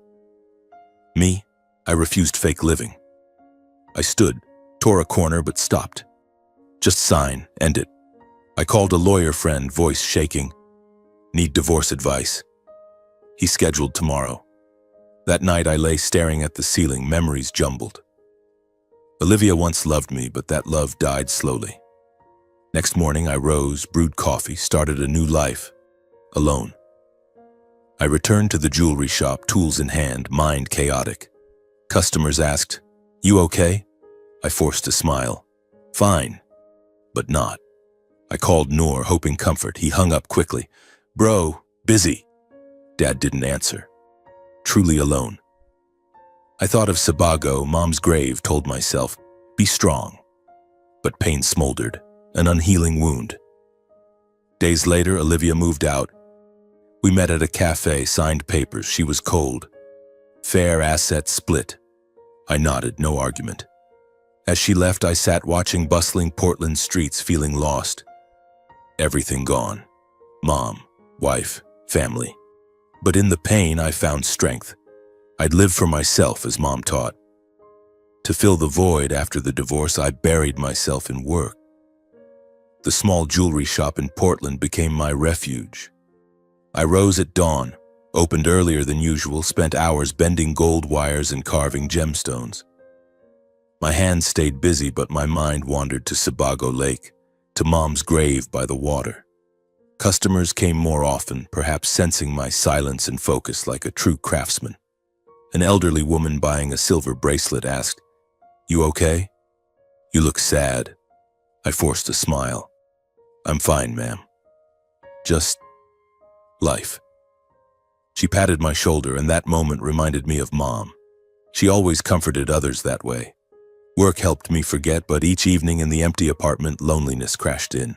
Me, I refused fake living. I stood, tore a corner but stopped. Just sign, end it. I called a lawyer friend, voice shaking. Need divorce advice. He scheduled tomorrow. That night I lay staring at the ceiling, memories jumbled. Olivia once loved me, but that love died slowly. Next morning I rose, brewed coffee, started a new life. Alone. I returned to the jewelry shop, tools in hand, mind chaotic. Customers asked, "You okay?" I forced a smile. Fine. But not. I called Noor, hoping comfort. He hung up quickly. Bro, busy. Dad didn't answer. Truly alone. I thought of Sebago, mom's grave, told myself, be strong. But pain smoldered, an unhealing wound. Days later, Olivia moved out. We met at a cafe, signed papers. She was cold. Fair assets split. I nodded, no argument. As she left, I sat watching bustling Portland streets, feeling lost. Everything gone. Mom, wife, family. But in the pain, I found strength. I'd live for myself, as mom taught. To fill the void after the divorce, I buried myself in work. The small jewelry shop in Portland became my refuge. I rose at dawn, opened earlier than usual, spent hours bending gold wires and carving gemstones. My hands stayed busy, but my mind wandered to Sebago Lake, to mom's grave by the water. Customers came more often, perhaps sensing my silence and focus like a true craftsman. An elderly woman buying a silver bracelet asked, "You okay?" "You look sad." I forced a smile. "I'm fine, ma'am. Just life." She patted my shoulder, and that moment reminded me of mom. She always comforted others that way. Work helped me forget, but each evening in the empty apartment, loneliness crashed in.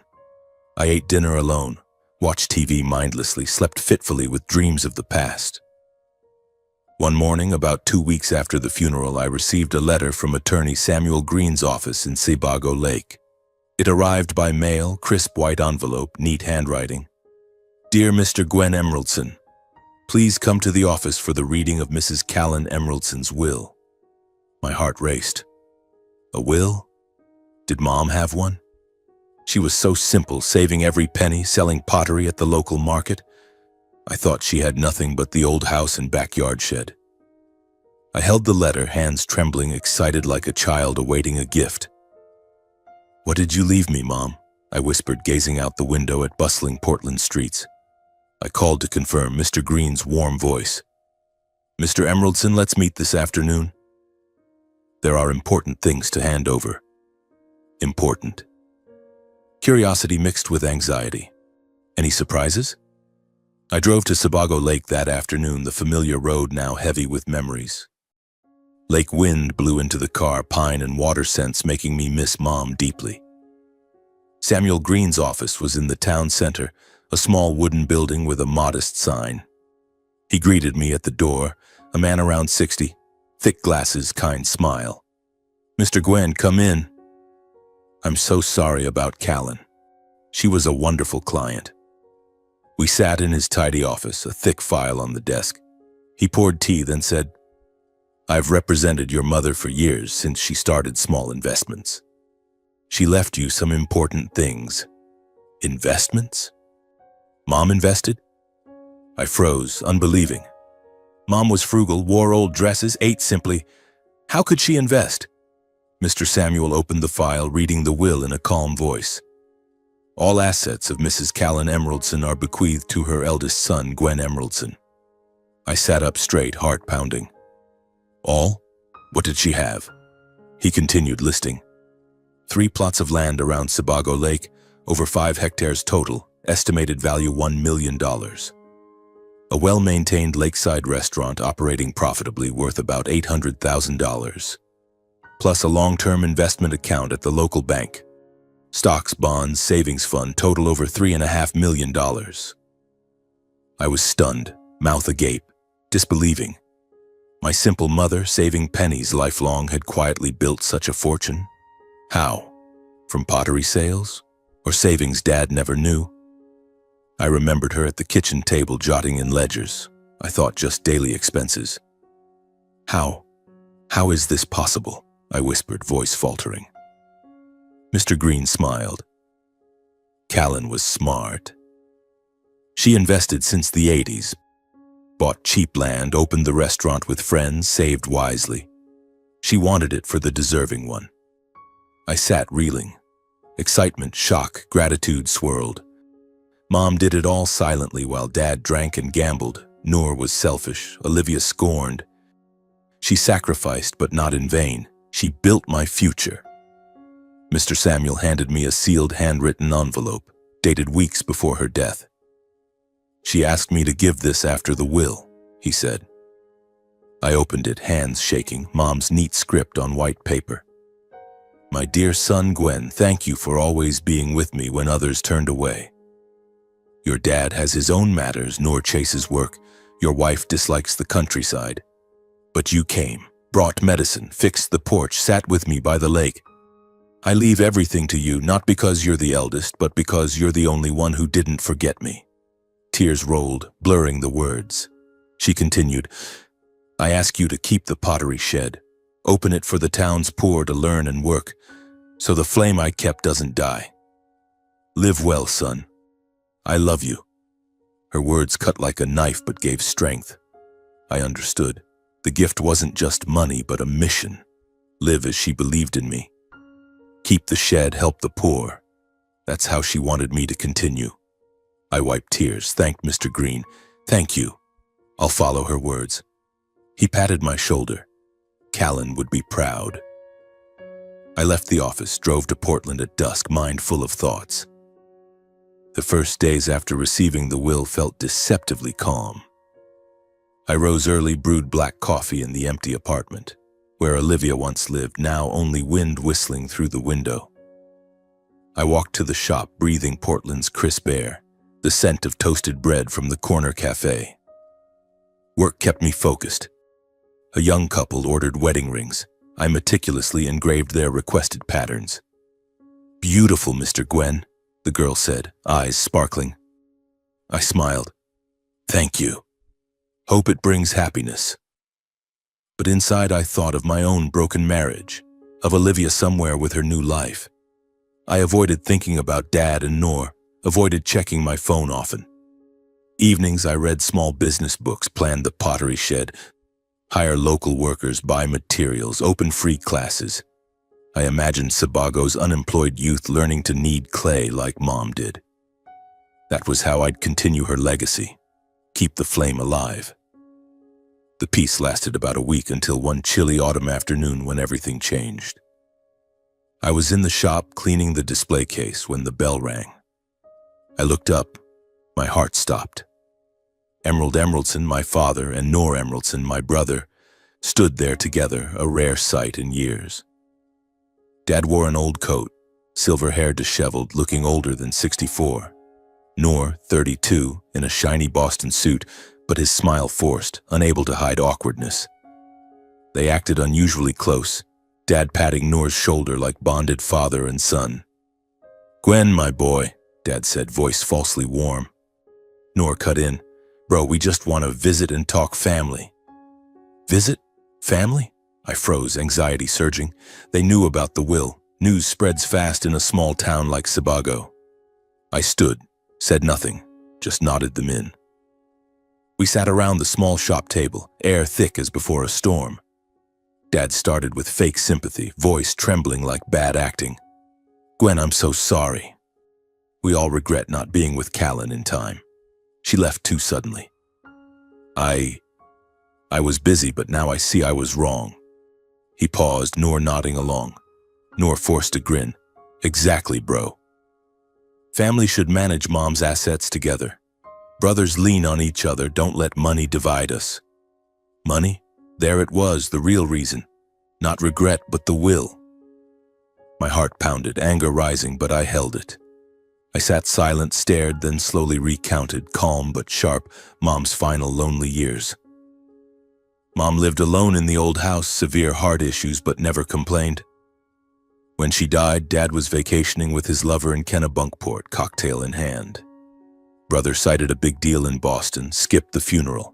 I ate dinner alone, watched TV mindlessly, slept fitfully with dreams of the past. One morning, about 2 weeks after the funeral, I received a letter from attorney Samuel Green's office in Sebago Lake. It arrived by mail, crisp white envelope, neat handwriting. "Dear Mr. Gwen Emeraldson, please come to the office for the reading of Mrs. Callan Emeraldson's will." My heart raced. A will? Did mom have one? She was so simple, saving every penny, selling pottery at the local market. I thought she had nothing but the old house and backyard shed. I held the letter, hands trembling, excited like a child awaiting a gift. "What did you leave me, Mom?" I whispered, gazing out the window at bustling Portland streets. I called to confirm Mr. Green's warm voice. "Mr. Emeraldson, let's meet this afternoon. There are important things to hand over." Important. Curiosity mixed with anxiety. Any surprises? I drove to Sebago Lake that afternoon, the familiar road now heavy with memories. Lake wind blew into the car, pine and water scents making me miss Mom deeply. Samuel Green's office was in the town center, a small wooden building with a modest sign. He greeted me at the door, a man around 60, thick glasses, kind smile. "Mr. Gwen, come in." "I'm so sorry about Callan. She was a wonderful client." We sat in his tidy office, a thick file on the desk. He poured tea, then said, "I've represented your mother for years, since she started small investments. She left you some important things." "Investments? Mom invested?" I froze, unbelieving. Mom was frugal, wore old dresses, ate simply. How could she invest? Mr. Samuel opened the file, reading the will in a calm voice. "All assets of Mrs. Callan Emeraldson are bequeathed to her eldest son, Gwen Emeraldson." I sat up straight, heart pounding. "All? What did she have?" He continued listing. 3 plots of land around Sebago Lake, over 5 hectares total, estimated value $1 million. A well-maintained lakeside restaurant operating profitably worth about $800,000. Plus a long-term investment account at the local bank. Stocks, bonds, savings fund total over $3.5 million. I was stunned. mouth agape, disbelieving. My simple mother, saving pennies lifelong, had quietly built such a fortune. How? From pottery sales? Or savings Dad never knew? I remembered her at the kitchen table jotting in ledgers. I thought just daily expenses. How? How is this possible? I whispered, voice faltering. Mr. Green smiled. Callan was smart. She invested since the 80s, bought cheap land, opened the restaurant with friends, saved wisely. She wanted it for the deserving one. I sat reeling. Excitement, shock, gratitude swirled. Mom did it all silently while Dad drank and gambled. Noor was selfish, Olivia scorned. She sacrificed, but not in vain. She built my future. Mr. Samuel handed me a sealed handwritten envelope, dated weeks before her death. She asked me to give this after the will, he said. I opened it, hands shaking, Mom's neat script on white paper. My dear son Gwen, thank you for always being with me when others turned away. Your dad has his own matters, nor chases work. Your wife dislikes the countryside. But you came, brought medicine, fixed the porch, sat with me by the lake. I leave everything to you, not because you're the eldest, but because you're the only one who didn't forget me. Tears rolled, blurring the words. She continued, I ask you to keep the pottery shed. Open it for the town's poor to learn and work, so the flame I kept doesn't die. Live well, son. I love you. Her words cut like a knife but gave strength. I understood. The gift wasn't just money, but a mission. Live as she believed in me. Keep the shed, help the poor. That's how she wanted me to continue. I wiped tears, thanked Mr. Green. Thank you. I'll follow her words. He patted my shoulder. Callan would be proud. I left the office, drove to Portland at dusk, mind full of thoughts. The first days after receiving the will felt deceptively calm. I rose early, brewed black coffee in the empty apartment, where Olivia once lived, now only wind whistling through the window. I walked to the shop, breathing Portland's crisp air, the scent of toasted bread from the corner cafe. Work kept me focused. A young couple ordered wedding rings. I meticulously engraved their requested patterns. Beautiful, Mr. Gwen, the girl said, eyes sparkling. I smiled. Thank you. Hope it brings happiness. But inside I thought of my own broken marriage, of Olivia somewhere with her new life. I avoided thinking about Dad and Noor, avoided checking my phone often. Evenings I read small business books, planned the pottery shed, hire local workers, buy materials, open free classes. I imagined Sebago's unemployed youth learning to knead clay like Mom did. That was how I'd continue her legacy, keep the flame alive. The peace lasted about a week until one chilly autumn afternoon when everything changed. I was in the shop cleaning the display case when the bell rang. I looked up. My heart stopped. Emerald Emeraldson, my father, and Noor Emeraldson, my brother, stood there together, a rare sight in years. Dad wore an old coat, silver hair disheveled, looking older than 64. Noor, 32, in a shiny Boston suit, but his smile forced, unable to hide awkwardness. They acted unusually close, Dad patting Noor's shoulder like bonded father and son. Gwen, my boy, Dad said, voice falsely warm. Noor cut in. Bro, we just want to visit and talk family. Visit? Family? I froze, anxiety surging. They knew about the will. News spreads fast in a small town like Sebago. I stood, said nothing, just nodded them in. We sat around the small shop table, air thick as before a storm. Dad started with fake sympathy, voice trembling like bad acting. Gwen, I'm so sorry. We all regret not being with Callan in time. She left too suddenly. I was busy, but now I see I was wrong. He paused, Noor nodding along. Noor forced a grin. Exactly, bro. Family should manage Mom's assets together. Brothers lean on each other, don't let money divide us. Money? There it was, the real reason. Not regret, but the will. My heart pounded, anger rising, but I held it. I sat silent, stared, then slowly recounted, calm but sharp, Mom's final lonely years. Mom lived alone in the old house, severe heart issues, but never complained. When she died, Dad was vacationing with his lover in Kennebunkport, cocktail in hand. Brother cited a big deal in Boston, skipped the funeral.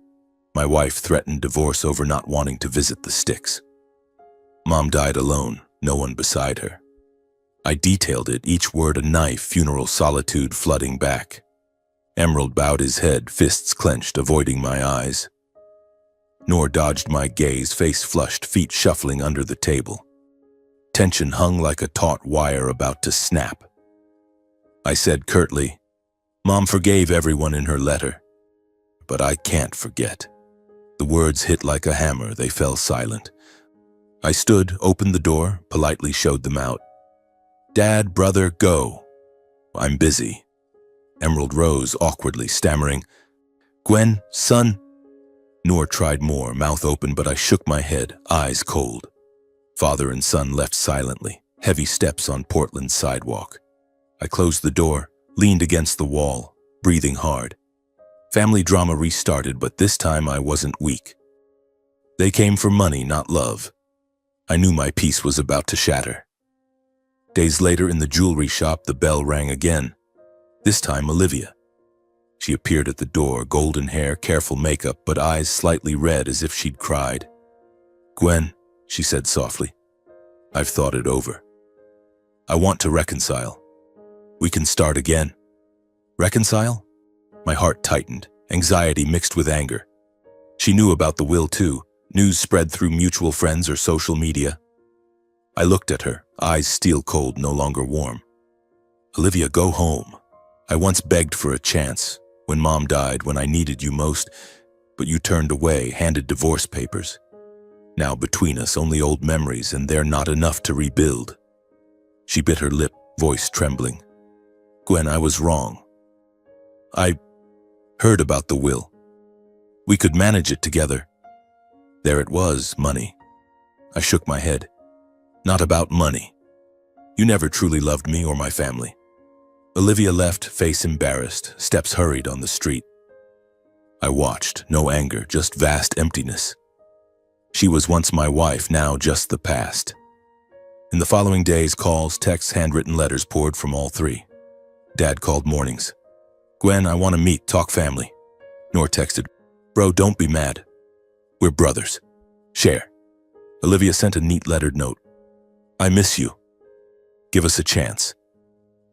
My wife threatened divorce over not wanting to visit the sticks. Mom died alone, no one beside her. I detailed it, each word a knife, funeral solitude flooding back. Emerald bowed his head, fists clenched, avoiding my eyes. Noor dodged my gaze, face flushed, feet shuffling under the table. Tension hung like a taut wire about to snap. I said curtly, Mom forgave everyone in her letter, but I can't forget. The words hit like a hammer, they fell silent. I stood, opened the door, politely showed them out. Dad, brother, go. I'm busy. Emerald rose awkwardly, stammering, Gwen, son. Noor tried more, mouth open, but I shook my head, eyes cold. Father and son left silently, heavy steps on Portland's sidewalk. I closed the door, leaned against the wall, breathing hard. Family drama restarted, but this time I wasn't weak. They came for money, not love. I knew my peace was about to shatter. Days later in the jewelry shop, the bell rang again. This time Olivia. She appeared at the door, golden hair, careful makeup, but eyes slightly red as if she'd cried. Gwen, she said softly, I've thought it over. I want to reconcile. We can start again. Reconcile? My heart tightened, anxiety mixed with anger. She knew about the will too, news spread through mutual friends or social media. I looked at her, eyes steel cold, no longer warm. Olivia, go home. I once begged for a chance, when Mom died, when I needed you most, but you turned away, handed divorce papers. Now between us, only old memories, and they're not enough to rebuild. She bit her lip, voice trembling. Gwen, I was wrong. I heard about the will. We could manage it together. There it was, money. I shook my head. Not about money. You never truly loved me or my family. Olivia left, face embarrassed, steps hurried on the street. I watched, no anger, just vast emptiness. She was once my wife, now just the past. In the following days, calls, texts, handwritten letters poured from all three. Dad called mornings. Gwen, I want to meet, talk family. Noor texted, Bro, don't be mad. We're brothers. Share. Olivia sent a neat lettered note. I miss you. Give us a chance.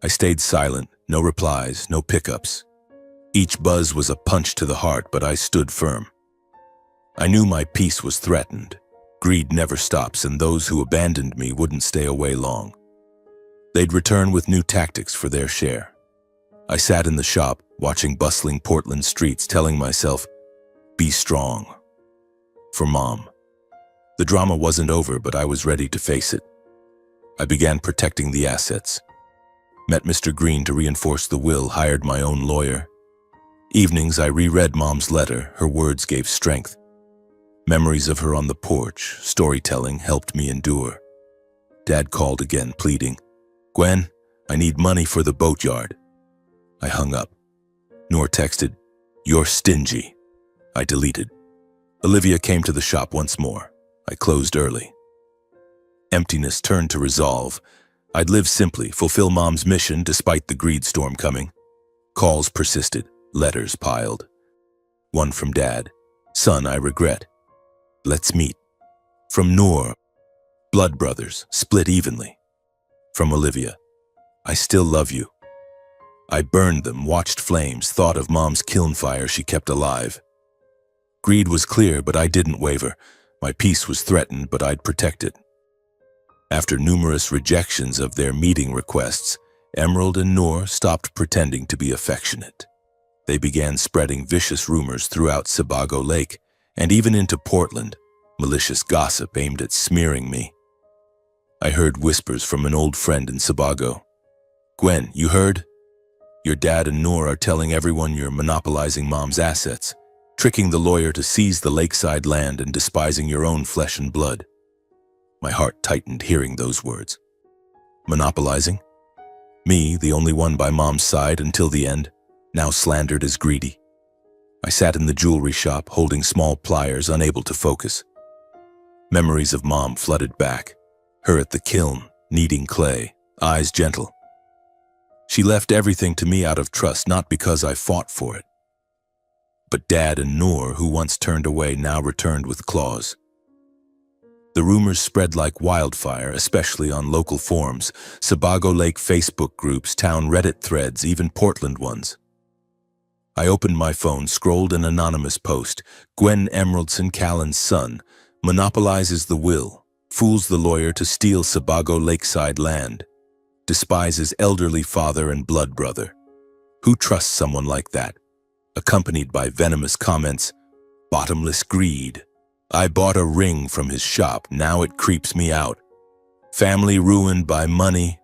I stayed silent, no replies, no pickups. Each buzz was a punch to the heart, but I stood firm. I knew my peace was threatened. Greed never stops, and those who abandoned me wouldn't stay away long. They'd return with new tactics for their share. I sat in the shop, watching bustling Portland streets, telling myself, be strong. For Mom. The drama wasn't over, but I was ready to face it. I began protecting the assets. Met Mr. Green to reinforce the will, hired my own lawyer. Evenings I reread Mom's letter, her words gave strength. Memories of her on the porch, storytelling helped me endure. Dad called again, pleading, Gwen, I need money for the boatyard. I hung up. Noor texted, You're stingy. I deleted. Olivia came to the shop once more. I closed early. Emptiness turned to resolve. I'd live simply, fulfill Mom's mission despite the greed storm coming. Calls persisted, letters piled. One from Dad. Son, I regret. Let's meet. From Noor. Blood brothers, split evenly. From Olivia. I still love you. I burned them, watched flames, thought of Mom's kiln fire she kept alive. Greed was clear, but I didn't waver. My peace was threatened, but I'd protect it. After numerous rejections of their meeting requests, Emerald and Noor stopped pretending to be affectionate. They began spreading vicious rumors throughout Sebago Lake and even into Portland, malicious gossip aimed at smearing me. I heard whispers from an old friend in Sebago. Gwen, you heard? Your dad and Noor are telling everyone you're monopolizing Mom's assets, tricking the lawyer to seize the lakeside land and despising your own flesh and blood. My heart tightened hearing those words. Monopolizing? Me, the only one by Mom's side until the end, now slandered as greedy. I sat in the jewelry shop, holding small pliers, unable to focus. Memories of Mom flooded back. Her at the kiln, kneading clay, eyes gentle. She left everything to me out of trust, not because I fought for it. But Dad and Noor, who once turned away, now returned with claws. The rumors spread like wildfire, especially on local forums, Sebago Lake Facebook groups, town Reddit threads, even Portland ones. I opened my phone, scrolled an anonymous post. Gwen Emeraldson Callan's son monopolizes the will, fools the lawyer to steal Sebago lakeside land, despises elderly father and blood brother. Who trusts someone like that? Accompanied by venomous comments, bottomless greed. I bought a ring from his shop, now it creeps me out. Family ruined by money.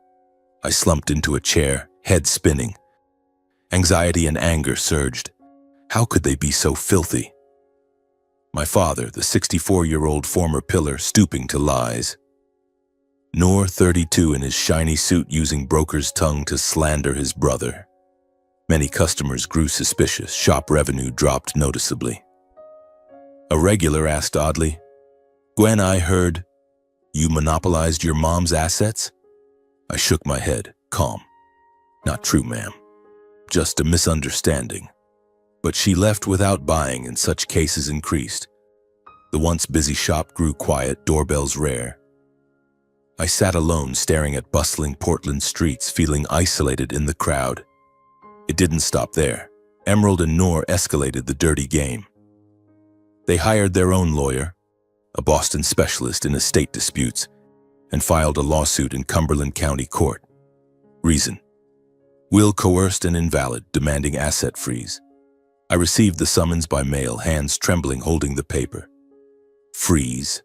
I slumped into a chair, head spinning. Anxiety and anger surged. How could they be so filthy? My father, the 64-year-old former pillar, stooping to lies. Noor, 32, in his shiny suit, using broker's tongue to slander his brother. Many customers grew suspicious. Shop revenue dropped noticeably. A regular asked oddly, "Gwen, I heard you monopolized your mom's assets?" I shook my head, calm. "Not true, ma'am. Just a misunderstanding." But she left without buying, and such cases increased. The once busy shop grew quiet, doorbells rare. I sat alone, staring at bustling Portland streets, feeling isolated in the crowd. It didn't stop there. Emerald and Noor escalated the dirty game. They hired their own lawyer, a Boston specialist in estate disputes, and filed a lawsuit in Cumberland County Court. Reason: will coerced and invalid, demanding asset freeze. I received the summons by mail, hands trembling, holding the paper. Freeze.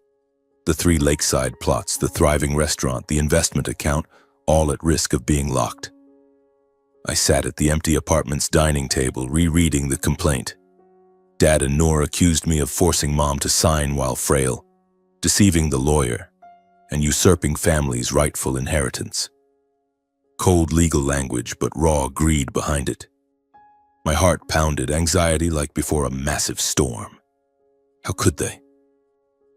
The 3 lakeside plots, the thriving restaurant, the investment account, all at risk of being locked. I sat at the empty apartment's dining table, rereading the complaint. Dad and Noor accused me of forcing Mom to sign while frail, deceiving the lawyer, and usurping family's rightful inheritance. Cold legal language, but raw greed behind it. My heart pounded, anxiety like before a massive storm. How could they?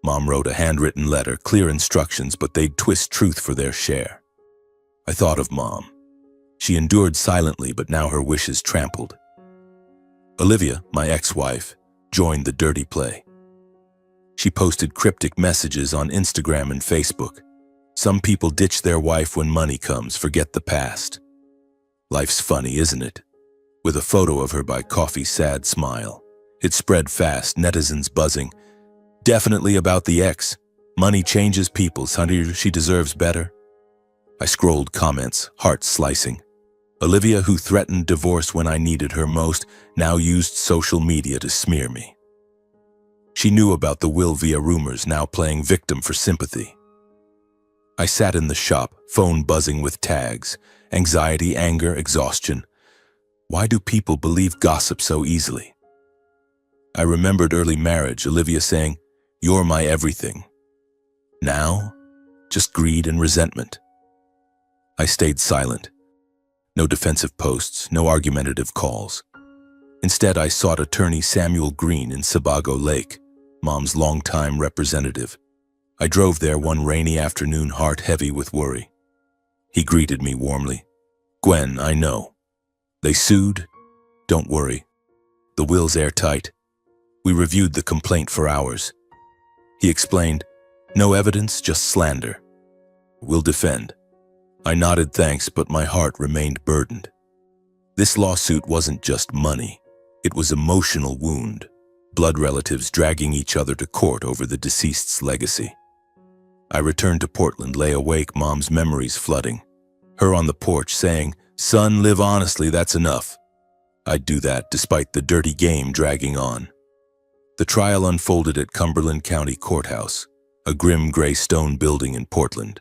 Mom wrote a handwritten letter, clear instructions, but they'd twist truth for their share. I thought of Mom. She endured silently, but now her wishes trampled. Olivia, my ex-wife, joined the dirty play. She posted cryptic messages on Instagram and Facebook. Some people ditch their wife when money comes, forget the past. Life's funny, isn't it? With a photo of her by coffee, sad smile. It spread fast, netizens buzzing. Definitely about the ex. Money changes people, honey, she deserves better. I scrolled comments, heart slicing. Olivia, who threatened divorce when I needed her most, now used social media to smear me. She knew about the will via rumors, now playing victim for sympathy. I sat in the shop, phone buzzing with tags, anxiety, anger, exhaustion. Why do people believe gossip so easily? I remembered early marriage, Olivia saying, "You're my everything." Now, just greed and resentment. I stayed silent. No defensive posts, no argumentative calls. Instead, I sought attorney Samuel Green in Sebago Lake, Mom's longtime representative. I drove there one rainy afternoon, heart heavy with worry. He greeted me warmly. "Gwen, I know. They sued? Don't worry. The will's airtight. We reviewed the complaint for hours." He explained, "No evidence, just slander. We'll defend." I nodded thanks, but my heart remained burdened. This lawsuit wasn't just money. It was emotional wound. Blood relatives dragging each other to court over the deceased's legacy. I returned to Portland, lay awake, Mom's memories flooding. Her on the porch saying, "Son, live honestly, that's enough." I'd do that despite the dirty game dragging on. The trial unfolded at Cumberland County Courthouse, a grim gray stone building in Portland.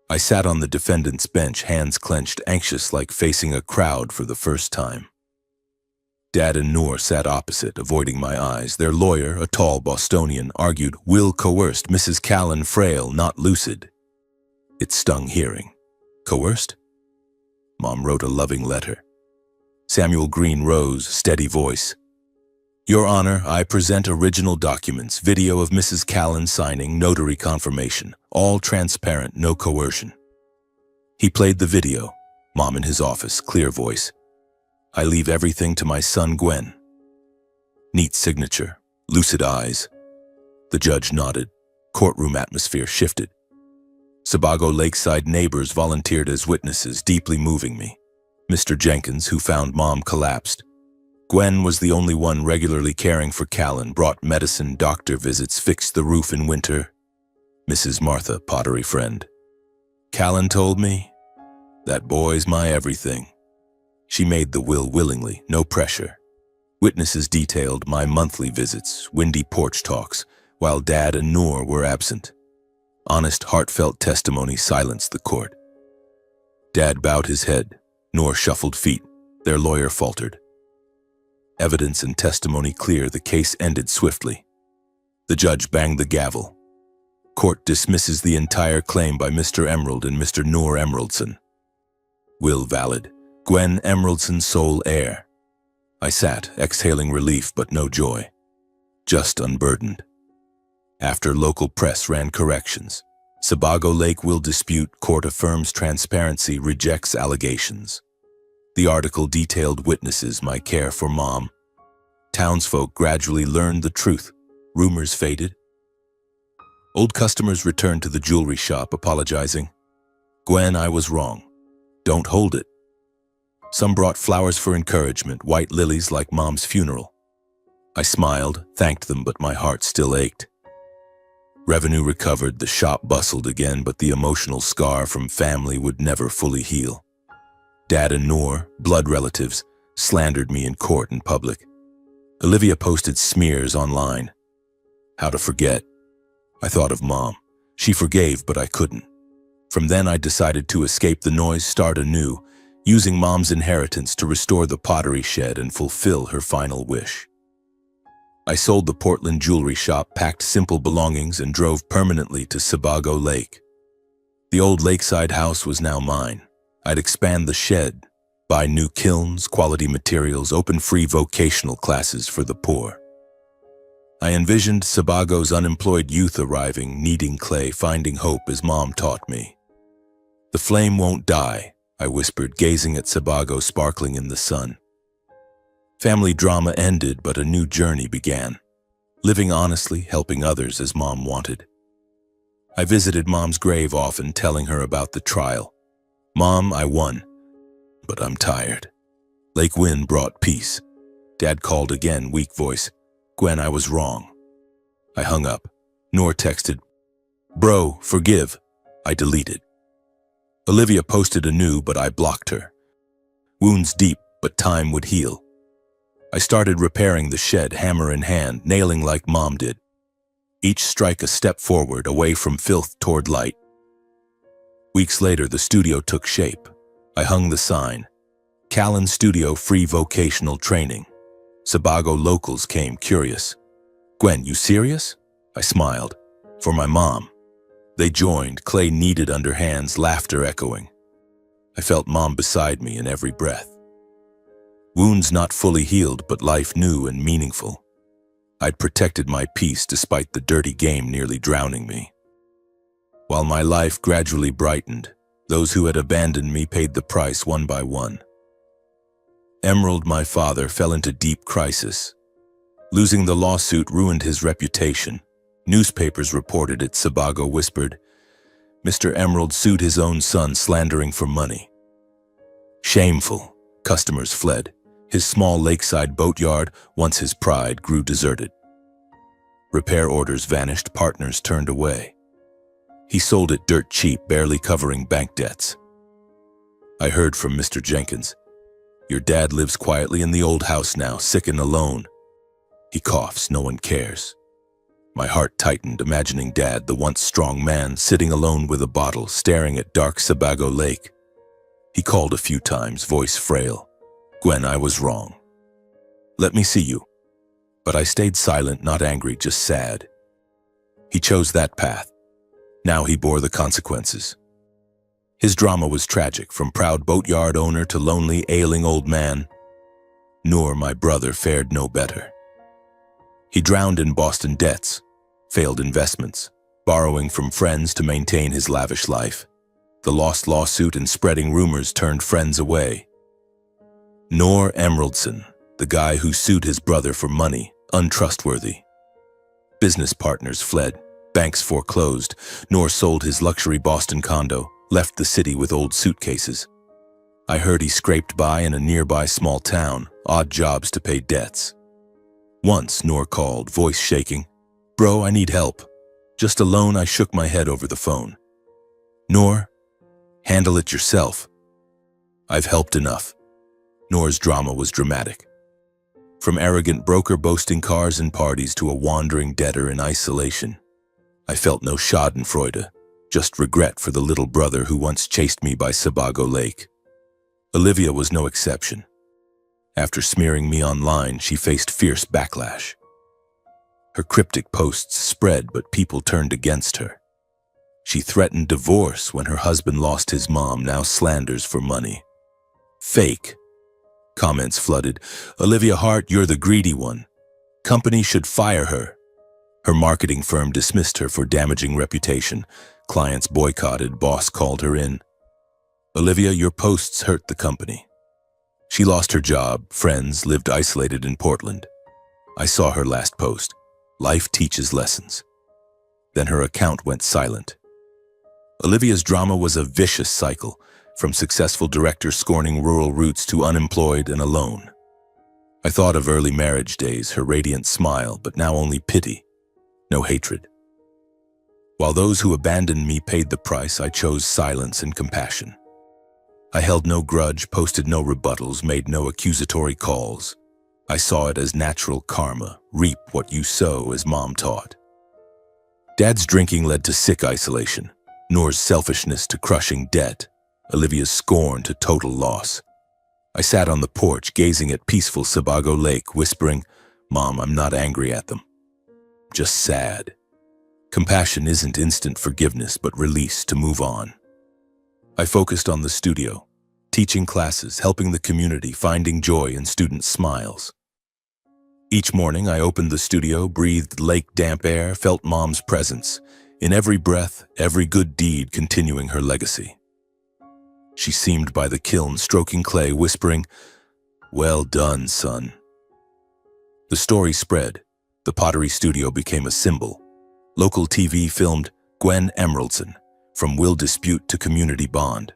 I sat on the defendant's bench, hands clenched, anxious, like facing a crowd for the first time. Dad and Noor sat opposite, avoiding my eyes. Their lawyer, a tall Bostonian, argued, "Will coerced, Mrs. Callan frail, not lucid." It stung hearing. Coerced? Mom wrote a loving letter. Samuel Green rose, steady voice. Your Honor, I present original documents, video of Mrs. Callan signing, notary confirmation, all transparent, no coercion. He played the video. Mom in his office, clear voice. I leave everything to my son Gwen. Neat signature, lucid eyes. The judge nodded. Courtroom atmosphere shifted. Sebago Lakeside neighbors volunteered as witnesses, deeply moving me. Mr. Jenkins, who found Mom, collapsed. Gwen was the only one regularly caring for Callan, brought medicine, doctor visits, fixed the roof in winter. Mrs. Martha, pottery friend. Callan told me, that boy's my everything. She made the will willingly, no pressure. Witnesses detailed my monthly visits, windy porch talks, while Dad and Noor were absent. Honest, heartfelt testimony silenced the court. Dad bowed his head. Noor shuffled feet. Their lawyer faltered. Evidence and testimony clear, the case ended swiftly. The judge banged the gavel. Court dismisses the entire claim by Mr. Emerald and Mr. Noor Emeraldson. Will valid. Gwen Emeraldson sole heir. I sat, exhaling relief but no joy. Just unburdened. After local press ran corrections. Sebago Lake will dispute, court affirms transparency, rejects allegations. The article detailed witnesses, my care for Mom. Townsfolk gradually learned the truth. Rumors faded. Old customers returned to the jewelry shop, apologizing. Gwen, I was wrong. Don't hold it. Some brought flowers for encouragement, white lilies like Mom's funeral. I smiled, thanked them, but my heart still ached. Revenue recovered, the shop bustled again, but the emotional scar from family would never fully heal. Dad and Noor, blood relatives, slandered me in court and public. Olivia posted smears online. How to forget? I thought of Mom. She forgave, but I couldn't. From then I decided to escape the noise, start anew, using Mom's inheritance to restore the pottery shed and fulfill her final wish. I sold the Portland jewelry shop, packed simple belongings, and drove permanently to Sebago Lake. The old lakeside house was now mine. I'd expand the shed, buy new kilns, quality materials, open free vocational classes for the poor. I envisioned Sebago's unemployed youth arriving, kneading clay, finding hope as Mom taught me. The flame won't die, I whispered, gazing at Sebago sparkling in the sun. Family drama ended, but a new journey began. Living honestly, helping others as Mom wanted. I visited Mom's grave often, telling her about the trial. Mom, I won, but I'm tired. Lake wind brought peace. Dad called again, weak voice. Gwen, I was wrong. I hung up. Noor texted, Bro, forgive. I deleted. Olivia posted anew, but I blocked her. Wounds deep, but time would heal. I started repairing the shed, hammer in hand, nailing like Mom did. Each strike a step forward, away from filth toward light. Weeks later, the studio took shape. I hung the sign. Callan Studio, free vocational training. Sebago locals came, curious. Gwen, you serious? I smiled. For my mom. They joined, clay kneaded under hands, laughter echoing. I felt Mom beside me in every breath. Wounds not fully healed, but life new and meaningful. I'd protected my peace despite the dirty game nearly drowning me. While my life gradually brightened, those who had abandoned me paid the price one by one. Emerald, my father, fell into deep crisis. Losing the lawsuit ruined his reputation. Newspapers reported it. Sebago whispered, Mr. Emerald sued his own son, slandering for money. Shameful. Customers fled. His small lakeside boatyard, once his pride, grew deserted. Repair orders vanished, partners turned away. He sold it dirt cheap, barely covering bank debts. I heard from Mr. Jenkins. Your dad lives quietly in the old house now, sick and alone. He coughs, no one cares. My heart tightened, imagining Dad, the once strong man, sitting alone with a bottle, staring at dark Sebago Lake. He called a few times, voice frail. Gwen, I was wrong. Let me see you. But I stayed silent, not angry, just sad. He chose that path. Now he bore the consequences. His drama was tragic, from proud boatyard owner to lonely, ailing old man. Noor, my brother, fared no better. He drowned in Boston debts, failed investments, borrowing from friends to maintain his lavish life. The lost lawsuit and spreading rumors turned friends away. Noor Emeraldson, the guy who sued his brother for money, untrustworthy. Business partners fled, banks foreclosed. Noor sold his luxury Boston condo, left the city with old suitcases. I heard he scraped by in a nearby small town, odd jobs to pay debts. Once Noor called, voice shaking. "Bro, I need help." Just alone, I shook my head over the phone. "Noor, handle it yourself. I've helped enough." Noor's drama was dramatic. From arrogant broker boasting cars and parties to a wandering debtor in isolation. I felt no schadenfreude, just regret for the little brother who once chased me by Sebago Lake. Olivia was no exception. After smearing me online, she faced fierce backlash. Her cryptic posts spread, but people turned against her. She threatened divorce when her husband lost his mom, now slanders for money. Fake. Comments flooded. "Olivia Hart, you're the greedy one. Company should fire her." Her marketing firm dismissed her for damaging reputation. Clients boycotted, boss called her in. "Olivia, your posts hurt the company." She lost her job, friends, lived isolated in Portland. I saw her last post. Life teaches lessons. Then her account went silent. Olivia's drama was a vicious cycle, from successful director scorning rural roots to unemployed and alone. I thought of early marriage days, her radiant smile, but now only pity, no hatred. While those who abandoned me paid the price, I chose silence and compassion. I held no grudge, posted no rebuttals, made no accusatory calls. I saw it as natural karma, reap what you sow, as Mom taught. Dad's drinking led to sick isolation, Noor's selfishness to crushing debt, Olivia's scorn to total loss. I sat on the porch, gazing at peaceful Sebago Lake, whispering, "Mom, I'm not angry at them. Just sad." Compassion isn't instant forgiveness, but release to move on. I focused on the studio, teaching classes, helping the community, finding joy in students' smiles. Each morning, I opened the studio, breathed lake damp air, felt Mom's presence. In every breath, every good deed continuing her legacy. She seemed by the kiln, stroking clay, whispering, "Well done, son." The story spread. The pottery studio became a symbol. Local TV filmed Gwen Emeraldson, from will dispute to community bond.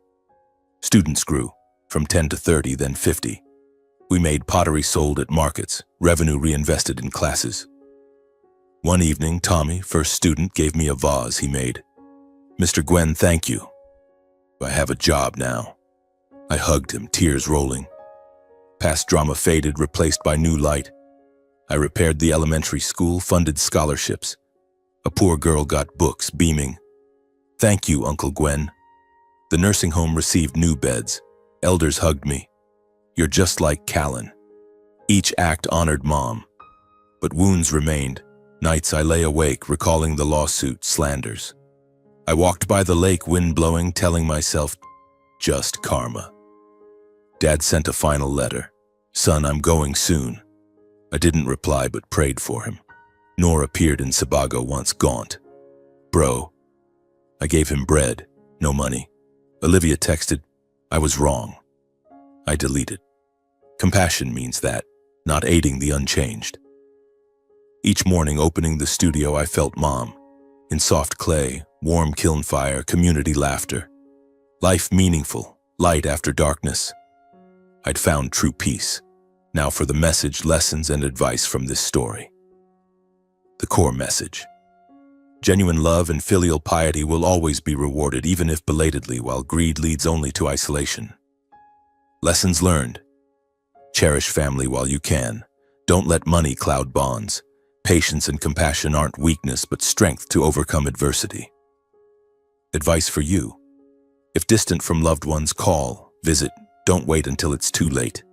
Students grew, from 10 to 30, then 50. We made pottery sold at markets, revenue reinvested in classes. One evening, Tommy, first student, gave me a vase he made. "Mr. Gwen, thank you. I have a job now." I hugged him, tears rolling. Past drama faded, replaced by new light. I repaired the elementary school, funded scholarships. A poor girl got books, beaming. "Thank you, Uncle Gwen." The nursing home received new beds. Elders hugged me. "You're just like Callan." Each act honored Mom. But wounds remained. Nights I lay awake, recalling the lawsuit, slanders. I walked by the lake, wind blowing, telling myself, just karma. Dad sent a final letter. "Son, I'm going soon." I didn't reply, but prayed for him. Noor appeared in Sebago once, gaunt. "Bro." I gave him bread, no money. Olivia texted, "I was wrong." I deleted. Compassion means that, not aiding the unchanged. Each morning opening the studio, I felt Mom. In soft clay, warm kiln fire, community laughter. Life meaningful, light after darkness. I'd found true peace. Now for the message, lessons, and advice from this story. The core message. Genuine love and filial piety will always be rewarded, even if belatedly, while greed leads only to isolation. Lessons learned. Cherish family while you can. Don't let money cloud bonds. Patience and compassion aren't weakness, but strength to overcome adversity. Advice for you. If distant from loved ones, call, visit, don't wait until it's too late.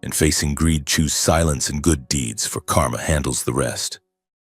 And facing greed, choose silence and good deeds, for karma handles the rest.